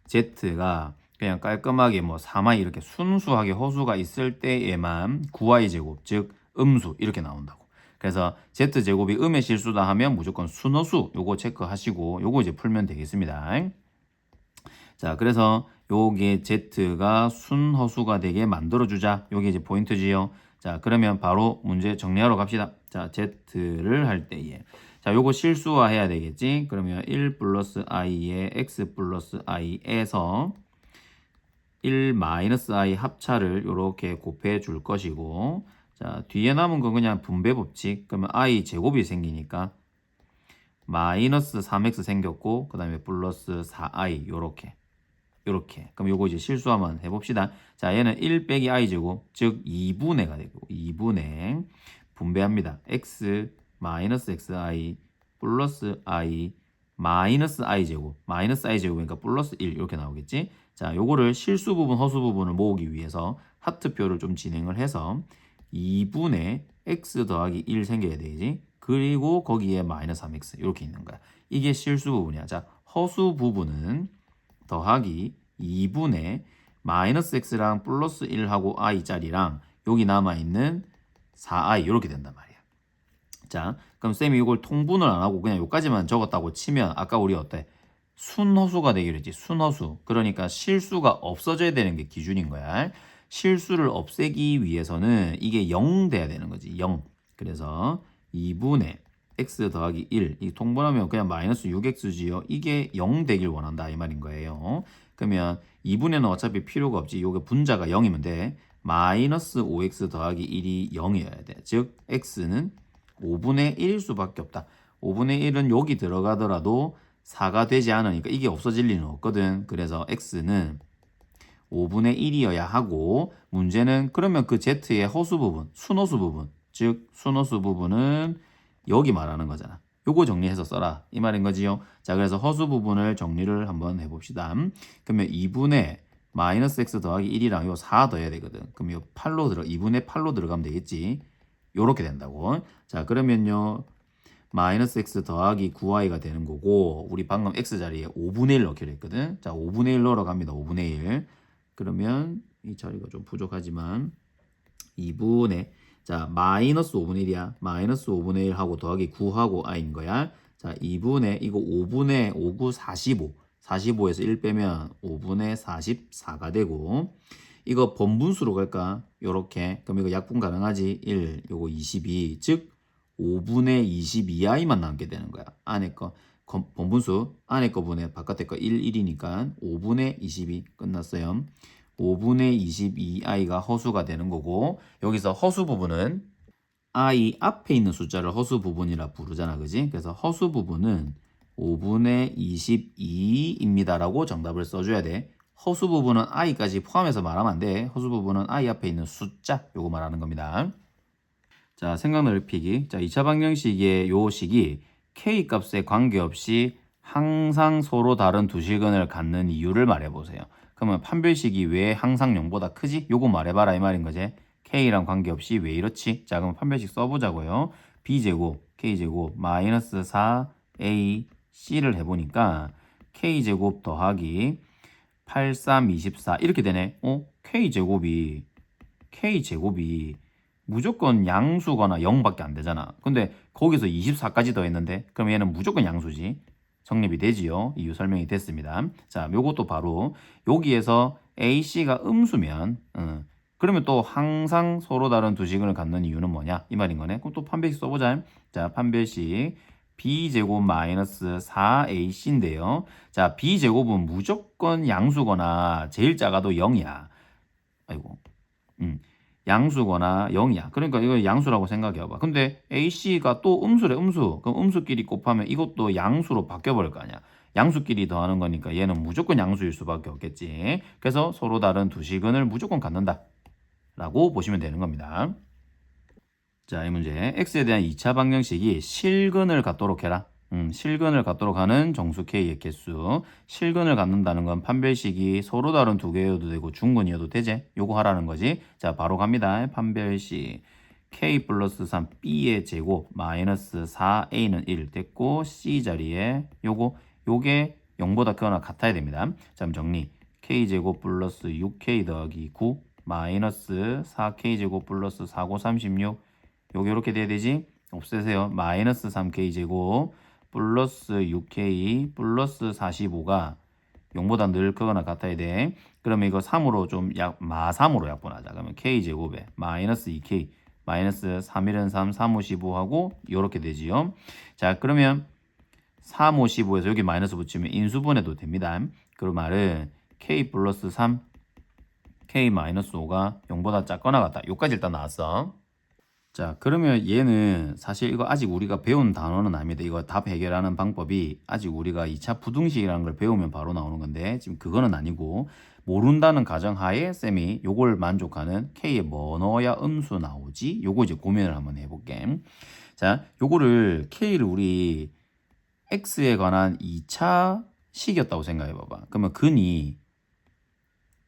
z가 그냥 깔끔하게 뭐 3i 이렇게 순수하게 허수가 있을 때에만 9i 제곱, 즉 음수 이렇게 나온다고. 그래서 z제곱이 음의 실수다 하면 무조건 순허수 요거 체크하시고 요거 이제 풀면 되겠습니다. 자, 그래서 요게 z가 순허수가 되게 만들어주자. 요게 이제 포인트지요. 자, 그러면 바로 문제 정리하러 갑시다. 자, z를 할 때에 자, 요거 실수화 해야 되겠지. 그러면 1 플러스 i에 x 플러스 i에서 1 마이너스 i 합차를 요렇게 곱해 줄 것이고, 자, 뒤에 남은 건 그냥 분배 법칙. 그러면 i 제곱이 생기니까 마이너스 3x 생겼고, 그 다음에 플러스 4i 요렇게. 그럼 요거 이제 실수하면 해봅시다. 자, 얘는 1 빼기 i 제곱, 즉 2분의가 되고 2분의 분배합니다. x 마이너스 xi 플러스 i 마이너스 i 제곱, 마이너스 i 제곱이니까 플러스 1 이렇게 나오겠지. 자, 요거를 실수 부분, 허수 부분을 모으기 위해서 하트표를 좀 진행을 해서 2분의 x 더하기 1 생겨야 되지. 그리고 거기에 마이너스 3x 이렇게 있는 거야. 이게 실수 부분이야. 자, 허수 부분은 더하기 2분의 마이너스 x랑 플러스 1하고 i짜리랑 여기 남아있는 4i 이렇게 된단 말이야. 자, 그럼 쌤이 이걸 통분을 안 하고 그냥 여기까지만 적었다고 치면 아까 우리 어때? 순허수가 되기로 했지. 순허수. 그러니까 실수가 없어져야 되는 게 기준인 거야. 실수를 없애기 위해서는 이게 0 돼야 되는 거지. 0. 그래서 2분의 x 더하기 1. 이 통분하면 그냥 마이너스 6x지요. 이게 0 되길 원한다 이 말인 거예요. 그러면 2분에는 어차피 필요가 없지. 요게 분자가 0이면 돼. 마이너스 5x 더하기 1이 0이어야 돼. 즉 x는 5분의 1일 수밖에 없다. 5분의 1은 여기 들어가더라도 4가 되지 않으니까 이게 없어질 리는 없거든. 그래서 x는 5분의 1이어야 하고, 문제는 그러면 그 z의 허수 부분, 순허수 부분, 즉 순허수 부분은 여기 말하는 거잖아. 요거 정리해서 써라 이 말인 거지요. 자, 그래서 허수 부분을 정리를 한번 해봅시다. 그러면 2분의 마이너스 x 더하기 1이랑 요 4 더해야 되거든. 그럼 요 2분의 8로 들어가면 되겠지. 요렇게 된다고. 자, 그러면요 마이너스 x 더하기 9i가 되는 거고, 우리 방금 x 자리에 5분의 1 넣기로 했거든. 자, 5분의 1 넣으러 갑니다. 5분의 1. 그러면 이 자리가 좀 부족하지만 2분의 자, 마이너스 5분의 1이야. 마이너스 5분의 1 하고 더하기 9하고 i인 거야. 자, 2분의 이거 5분의 5, 9, 45. 45에서 1 빼면 5분의 44가 되고, 이거 번분수로 갈까? 요렇게. 그럼 이거 약분 가능하지? 1, 요거 22. 즉 5분의 22i만 남게 되는 거야. 안에 거 번분수 안에 거 분의 바깥에 거 1, 1이니까 5분의 22 끝났어요. 5분의 22i가 허수가 되는 거고 여기서 허수 부분은 i 앞에 있는 숫자를 허수 부분이라 부르잖아. 그지? 그래서 허수 부분은 5분의 22입니다. 라고 정답을 써줘야 돼. 허수 부분은 i까지 포함해서 말하면 안 돼. 허수 부분은 i 앞에 있는 숫자 요거 말하는 겁니다. 자, 생각 넓히기. 자, 2차 방정식의 요 식이 k 값에 관계없이 항상 서로 다른 두 실근을 갖는 이유를 말해보세요. 그러면 판별식이 왜 항상 0보다 크지? 요거 말해봐라 이 말인 거지. k랑 관계없이 왜 이렇지? 자, 그럼 판별식 써보자고요. b제곱, k제곱, 마이너스 4ac를 해보니까 k제곱 더하기 8, 3, 24 이렇게 되네. k제곱이 무조건 양수거나 0밖에 안 되잖아. 근데 거기서 24까지 더했는데 그럼 얘는 무조건 양수지. 성립이 되지요. 이유 설명이 됐습니다. 자, 요것도 바로 여기에서 AC가 음수면 그러면 또 항상 서로 다른 두 식을 갖는 이유는 뭐냐? 이 말인 거네. 그럼 또 판별식 써보자. 자, 판별식 b제곱 마이너스 4ac인데요. 자, b제곱은 무조건 양수거나 제일 작아도 0이야. 아이고. 양수거나 0이야. 그러니까 이거 양수라고 생각해봐. 근데 AC가 또 음수래, 음수. 그럼 음수끼리 곱하면 이것도 양수로 바뀌어버릴 거 아니야. 양수끼리 더하는 거니까 얘는 무조건 양수일 수밖에 없겠지. 그래서 서로 다른 두 식은을 무조건 갖는다. 라고 보시면 되는 겁니다. 자, 이 문제. x에 대한 2차 방정식이 실근을 갖도록 해라. 실근을 갖도록 하는 정수 k의 개수. 실근을 갖는다는 건 판별식이 서로 다른 두 개여도 되고 중근이어도 되지. 요거 하라는 거지. 자, 바로 갑니다. 판별식 k 플러스 3 b의 제곱 마이너스 4a는 1 됐고 c 자리에 요게 0보다 크거나 같아야 됩니다. 자, 그럼 정리. k제곱 플러스 6k 더하기 9 마이너스 4k제곱 플러스 4고 36 요게 이렇게 돼야 되지? 없애세요. 마이너스 3k제곱 플러스 6k 플러스 45가 0보다 늘 크거나 같아야 돼. 그러면 이거 3으로 좀 마3으로 약분하자. 그러면 k제곱에 마이너스 2k 마이너스 3일은 3, 3, 5, 15하고 이렇게 되지요. 자, 그러면 3, 5, 15에서 여기 마이너스 붙이면 인수분해도 됩니다. 그 말은 k 플러스 3, k 마이너스 5가 0보다 작거나 같다. 요까지 일단 나왔어. 자, 그러면 얘는 사실 이거 아직 우리가 배운 단어는 아닙니다. 이거 답 해결하는 방법이 아직 우리가 2차 부등식이라는 걸 배우면 바로 나오는 건데 지금 그거는 아니고 모른다는 가정하에 쌤이 요걸 만족하는 K에 뭐 넣어야 음수 나오지? 요거 이제 고민을 한번 해볼게. 자, 요거를 K를 우리 X에 관한 2차 식이었다고 생각해 봐봐. 그러면 근이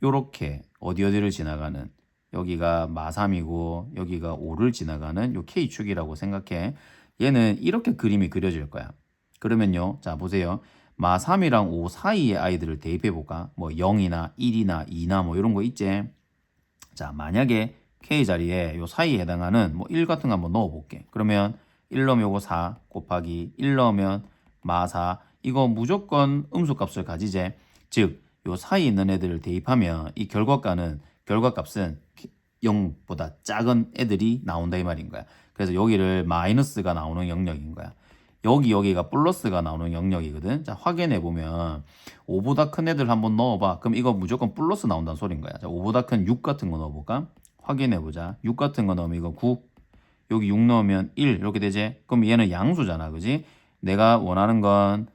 요렇게 어디를 지나가는 여기가 마3이고 여기가 5를 지나가는 요 K축이라고 생각해. 얘는 이렇게 그림이 그려질 거야. 그러면요. 자, 보세요. 마3이랑 5 사이의 아이들을 대입해 볼까? 뭐 0이나 1이나 2나 뭐 이런 거 있지. 자, 만약에 K 자리에 요 사이에 해당하는 뭐 1 같은 거 한번 넣어 볼게. 그러면 1 넣으면 요거 4 곱하기 1 넣으면 마4 이거 무조건 음수값을 가지제. 즉, 요 사이에 있는 애들을 대입하면 이 결과값은 0보다 작은 애들이 나온다 이 말인 거야. 그래서 여기를 마이너스가 나오는 영역인 거야. 여기가 플러스가 나오는 영역이거든. 자, 확인해 보면 5보다 큰 애들 한번 넣어봐. 그럼 이거 무조건 플러스 나온다는 소린 거야. 자, 5보다 큰 6 같은 거 넣어볼까? 확인해 보자. 6 같은 거 넣으면 이거 9. 여기 6 넣으면 1 이렇게 되지. 그럼 얘는 양수잖아, 그지? 내가 원하는 건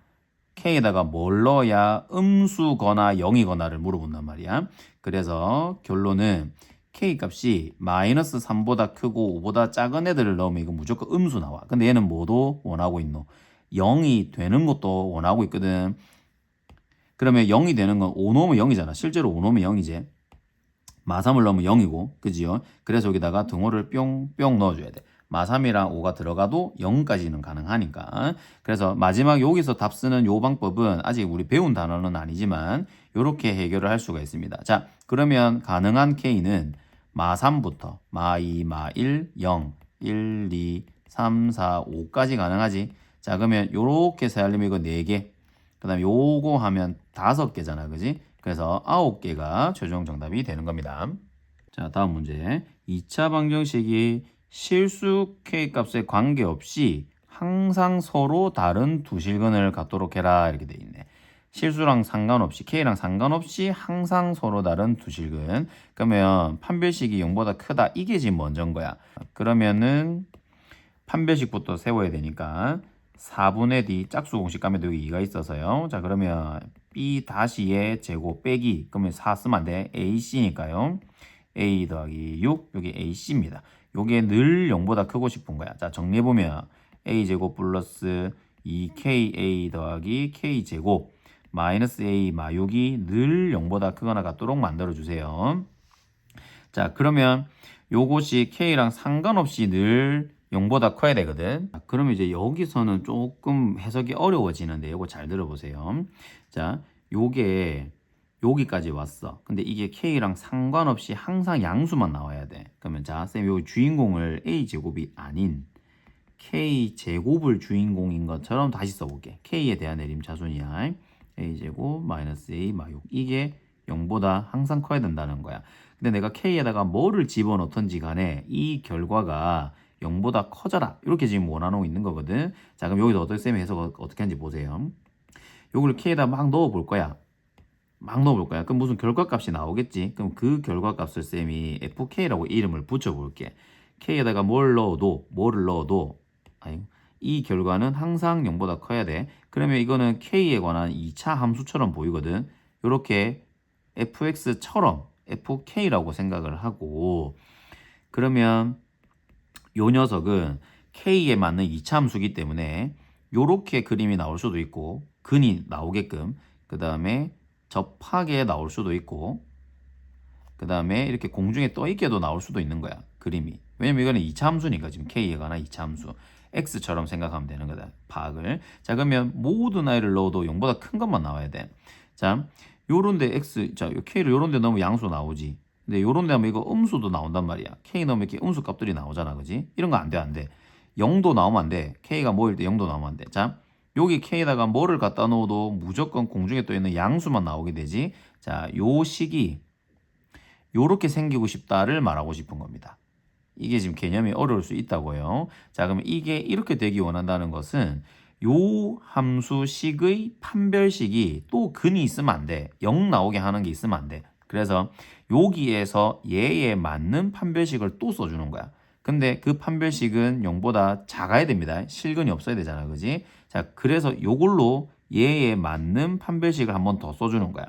K에다가 뭘 넣어야 음수거나 0이거나를 물어본단 말이야. 그래서 결론은 K 값이 마이너스 3보다 크고 5보다 작은 애들을 넣으면 이거 무조건 음수 나와. 근데 얘는 뭐도 원하고 있노? 0이 되는 것도 원하고 있거든. 그러면 0이 되는 건 5 넣으면 0이잖아. 실제로 5 넣으면 0이지. 마3을 넣으면 0이고, 그지요? 그래서 여기다가 등호를 뿅뿅 넣어줘야 돼. 마3이랑 5가 들어가도 0까지는 가능하니까. 그래서 마지막 여기서 답 쓰는 요 방법은 아직 우리 배운 단어는 아니지만 이렇게 해결을 할 수가 있습니다. 자, 그러면 가능한 K는 마3부터 마2, 마1, 0, 1, 2, 3, 4, 5까지 가능하지. 자, 그러면 요렇게 세알리면 이거 4개. 그 다음에 요거 하면 5개잖아. 그지? 그래서 9개가 최종 정답이 되는 겁니다. 자, 다음 문제. 2차 방정식이 실수 K 값에 관계없이 항상 서로 다른 두 실근을 갖도록 해라 이렇게 돼 있네. 실수랑 상관없이 K랑 상관없이 항상 서로 다른 두 실근. 그러면 판별식이 0보다 크다. 이게 지금 먼저인 거야. 그러면은 판별식부터 세워야 되니까 4분의 D 짝수 공식 가면 여기 2가 있어서요. 자, 그러면 B 다시의 제곱 빼기, 그러면 4 쓰면 안 돼. AC니까요. A 더하기 6, 여기 AC입니다. 요게 늘 0보다 크고 싶은 거야. 자, 정리해보면 A제곱 플러스 2KA 더하기 K제곱 마이너스 A 마육이 늘 0보다 크거나 같도록 만들어주세요. 자, 그러면 요것이 K랑 상관없이 늘 0보다 커야 되거든. 그러면 이제 여기서는 조금 해석이 어려워지는데 요거 잘 들어보세요. 자, 요게 여기까지 왔어. 근데 이게 K랑 상관없이 항상 양수만 나와야 돼. 그러면 자, 쌤 여기 주인공을 A제곱이 아닌 K제곱을 주인공인 것처럼 다시 써볼게. K에 대한 내림차순이야. A제곱 마이너스 A 마육. 이게 0보다 항상 커야 된다는 거야. 근데 내가 K에다가 뭐를 집어넣던지 간에 이 결과가 0보다 커져라. 이렇게 지금 원하고 있는 거거든. 자, 그럼 여기서 어떻게 쌤이 해석 어떻게 하는지 보세요. 요걸 K에다 막 넣어볼 거야. 막 넣어볼 거야. 그럼 무슨 결과값이 나오겠지. 그럼 그 결과값을 쌤이 FK라고 이름을 붙여볼게. K에다가 뭐를 넣어도 아니, 이 결과는 항상 0보다 커야 돼. 그러면 이거는 K에 관한 2차 함수처럼 보이거든. 이렇게 fx처럼 fk라고 생각을 하고, 그러면 요 녀석은 k에 맞는 2차 함수기 때문에 요렇게 그림이 나올 수도 있고, 근이 나오게끔, 그 다음에 접하게 나올 수도 있고, 그 다음에 이렇게 공중에 떠있게도 나올 수도 있는 거야, 그림이. 왜냐면 이거는 2차 함수니까 지금 k에 관한 2차 함수. x처럼 생각하면 되는 거다, 파악을. 자, 그러면 모든 i를 넣어도 0보다 큰 것만 나와야 돼. 자, 요런데 x, 자, k를 요런데 넣으면 양수 나오지. 근데 요런데 하면 이거 음수도 나온단 말이야. k 넣으면 이렇게 음수 값들이 나오잖아, 그지? 이런 거 안 돼, 안 돼. 0도 나오면 안 돼. k가 뭐일 때 0도 나오면 안 돼. 자, 여기 k에다가 뭐를 갖다 넣어도 무조건 공중에 떠 있는 양수만 나오게 되지. 자, 요 식이 요렇게 생기고 싶다를 말하고 싶은 겁니다. 이게 지금 개념이 어려울 수 있다고요. 자, 그러면 이게 이렇게 되기 원한다는 것은 요 함수식의 판별식이 또 근이 있으면 안 돼. 0 나오게 하는 게 있으면 안 돼. 그래서 여기에서 얘에 맞는 판별식을 또 써주는 거야. 근데 그 판별식은 0보다 작아야 됩니다. 실근이 없어야 되잖아, 그지? 자, 그래서 요걸로 얘에 맞는 판별식을 한번 더 써주는 거야.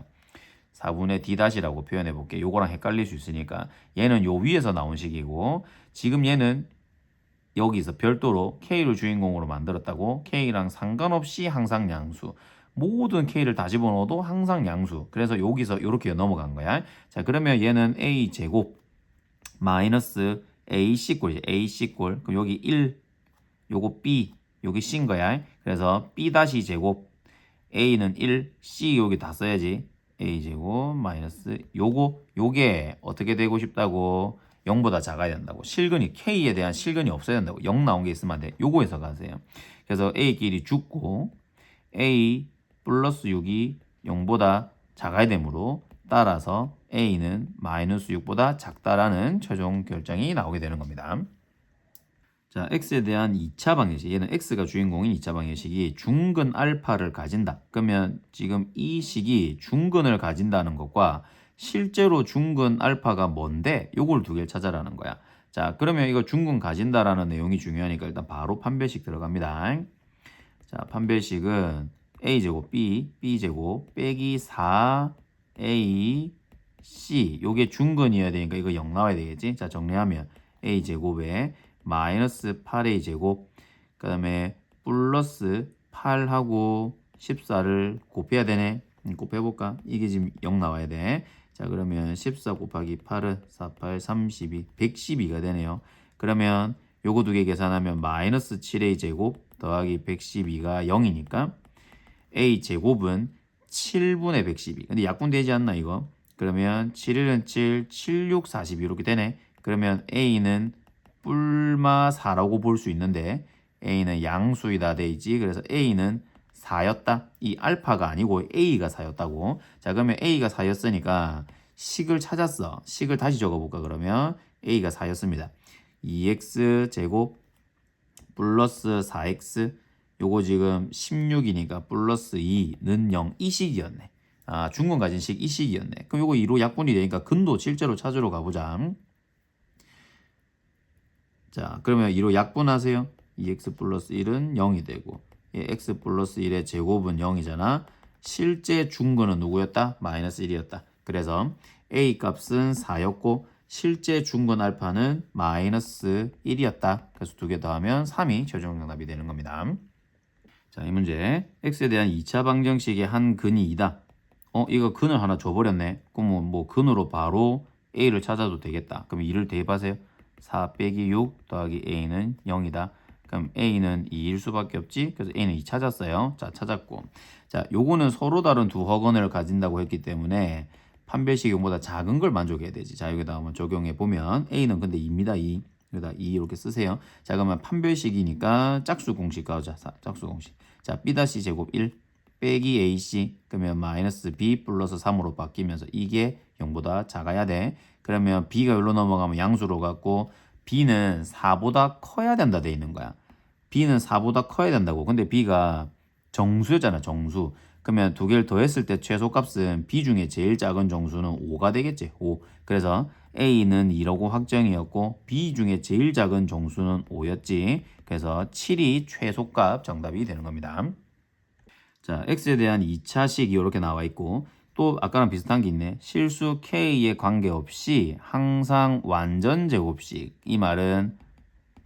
4분의 D-라고 표현해 볼게. 요거랑 헷갈릴 수 있으니까. 얘는 요 위에서 나온 식이고, 지금 얘는 여기서 별도로 K를 주인공으로 만들었다고. K랑 상관없이 항상 양수. 모든 K를 다 집어넣어도 항상 양수. 그래서 여기서 이렇게 넘어간 거야. 자, 그러면 얘는 A제곱 마이너스 AC꼴이지. AC꼴. 그럼 여기 1, 요거 B, 여기 C인 거야. 그래서 B 다시 제곱 A는 1, C 여기 다 써야지. A제곱 마이너스 요게 어떻게 되고 싶다고? 0보다 작아야 된다고. 실근이 K에 대한 실근이 없어야 된다고. 0 나온 게 있으면 안 돼. 요거에서 가세요. 그래서 A끼리 죽고 A 플러스 6이 0보다 작아야 되므로 따라서 A는 마이너스 6보다 작다라는 최종 결정이 나오게 되는 겁니다. 자, x에 대한 2차 방정식. 얘는 x가 주인공인 2차 방정식이 중근 알파를 가진다. 그러면 지금 이 식이 중근을 가진다는 것과 실제로 중근 알파가 뭔데? 요걸 두 개를 찾아라는 거야. 자, 그러면 이거 중근 가진다라는 내용이 중요하니까 일단 바로 판별식 들어갑니다. 자, 판별식은 a제곱 b, b제곱 빼기 4a, c. 요게 중근이어야 되니까 이거 0 나와야 되겠지? 자, 정리하면 a제곱에 마이너스 8a 제곱, 그 다음에 플러스 8하고 14를 곱해야 되네. 곱해볼까? 이게 지금 0 나와야 돼. 자, 그러면 14 곱하기 8은 4, 8, 32, 112가 되네요. 그러면 요거 두 개 계산하면 마이너스 7a 제곱 더하기 112가 0이니까 a 제곱은 7분의 112. 근데 약분되지 않나 이거? 그러면 7일은 7, 7, 6, 42 이렇게 되네. 그러면 a는 뿔마 4라고 볼 수 있는데 A는 양수이다 돼 있지. 그래서 A는 4였다. 이 알파가 아니고 A가 4였다고. 자, 그러면 A가 4였으니까 식을 찾았어. 식을 다시 적어볼까 그러면 A가 4였습니다. 2x 제곱 플러스 4x 요거 지금 16이니까 플러스 2는 0 이 식이었네. 아, 중근 가진 식 이 식이었네. 그럼 요거 2로 약분이 되니까 근도 실제로 찾으러 가보자. 자, 그러면 2로 약분하세요. 2x 플러스 1은 0이 되고 x 플러스 1의 제곱은 0이잖아. 실제 중근은 누구였다? 마이너스 1이었다. 그래서 a 값은 4였고 실제 중근 알파는 마이너스 1이었다. 그래서 두 개 더하면 3이 최종 정답이 되는 겁니다. 자, 이 문제 x에 대한 2차 방정식의 한 근이 2다. 이거 근을 하나 줘버렸네. 그러면 뭐 근으로 바로 a를 찾아도 되겠다. 그럼 2를 대입하세요. 4 빼기 6 더하기 a는 0이다. 그럼 a는 2일 수밖에 없지. 그래서 a는 2 찾았어요. 자, 찾았고. 자, 요거는 서로 다른 두 허근을 가진다고 했기 때문에 판별식 0보다 작은 걸 만족해야 되지. 자, 여기다 한번 적용해 보면 a는 근데 2입니다. 2. 여기다 2 이렇게 쓰세요. 자, 그러면 판별식이니까 짝수 공식 가자. 짝수 공식. 자, b-제곱 1 빼기 ac 그러면 마이너스 b 플러스 3으로 바뀌면서 이게 0보다 작아야 돼. 그러면 b가 여기로 넘어가면 양수로 갖고 b는 4보다 커야 된다 돼 있는 거야. b는 4보다 커야 된다고. 근데 b가 정수였잖아, 정수. 그러면 두 개를 더했을 때 최소값은 b 중에 제일 작은 정수는 5가 되겠지. 5. 그래서 a는 2라고 확정이었고 b 중에 제일 작은 정수는 5였지. 그래서 7이 최소값 정답이 되는 겁니다. 자, x에 대한 2차식이 이렇게 나와 있고 또 아까랑 비슷한 게 있네. 실수 k에 관계없이 항상 완전 제곱식. 이 말은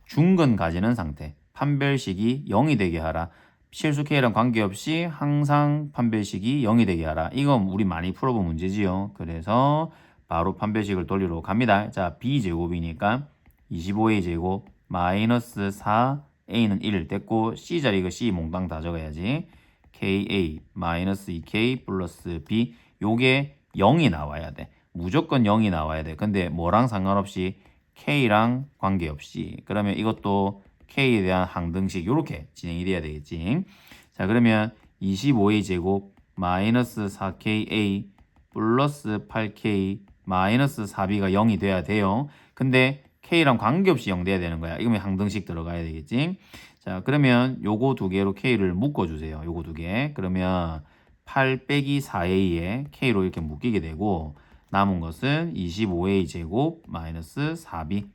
중근 가지는 상태. 판별식이 0이 되게 하라. 실수 k랑 관계없이 항상 판별식이 0이 되게 하라. 이건 우리 많이 풀어본 문제지요. 그래서 바로 판별식을 돌리러 갑니다. 자, b제곱이니까 25a 제곱 마이너스 4 a는 1을 뗐고 c 자리 이거 c 몽땅 다 적어야지. ka 마이너스 2k 플러스 b 요게 0이 나와야 돼. 무조건 0이 나와야 돼. 근데 뭐랑 상관없이 k랑 관계없이. 그러면 이것도 k에 대한 항등식 이렇게 진행이 돼야 되겠지. 자, 그러면 25a 제곱 마이너스 4ka 플러스 8k 마이너스 4b가 0이 돼야 돼요. 근데 k랑 관계없이 0 돼야 되는 거야. 이거면 항등식 들어가야 되겠지. 자, 그러면 요거 두 개로 k를 묶어주세요. 요거 두 개. 그러면 8 빼기 4a에 k로 이렇게 묶이게 되고 남은 것은 25a 제곱 마이너스 4b.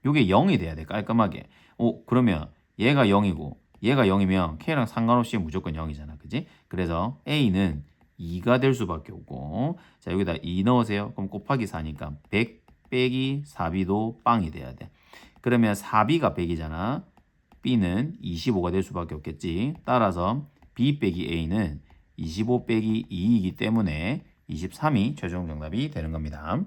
요게 0이 돼야 돼. 깔끔하게. 그러면 얘가 0이고 얘가 0이면 k랑 상관없이 무조건 0이잖아. 그지? 그래서 a는 2가 될 수밖에 없고 자, 여기다 2 넣으세요. 그럼 곱하기 4니까 100 빼기 4b도 빵이 돼야 돼. 그러면 4b가 100이잖아. b는 25가 될 수밖에 없겠지. 따라서 b 빼기 a는 25 빼기 2이기 때문에 23이 최종 정답이 되는 겁니다.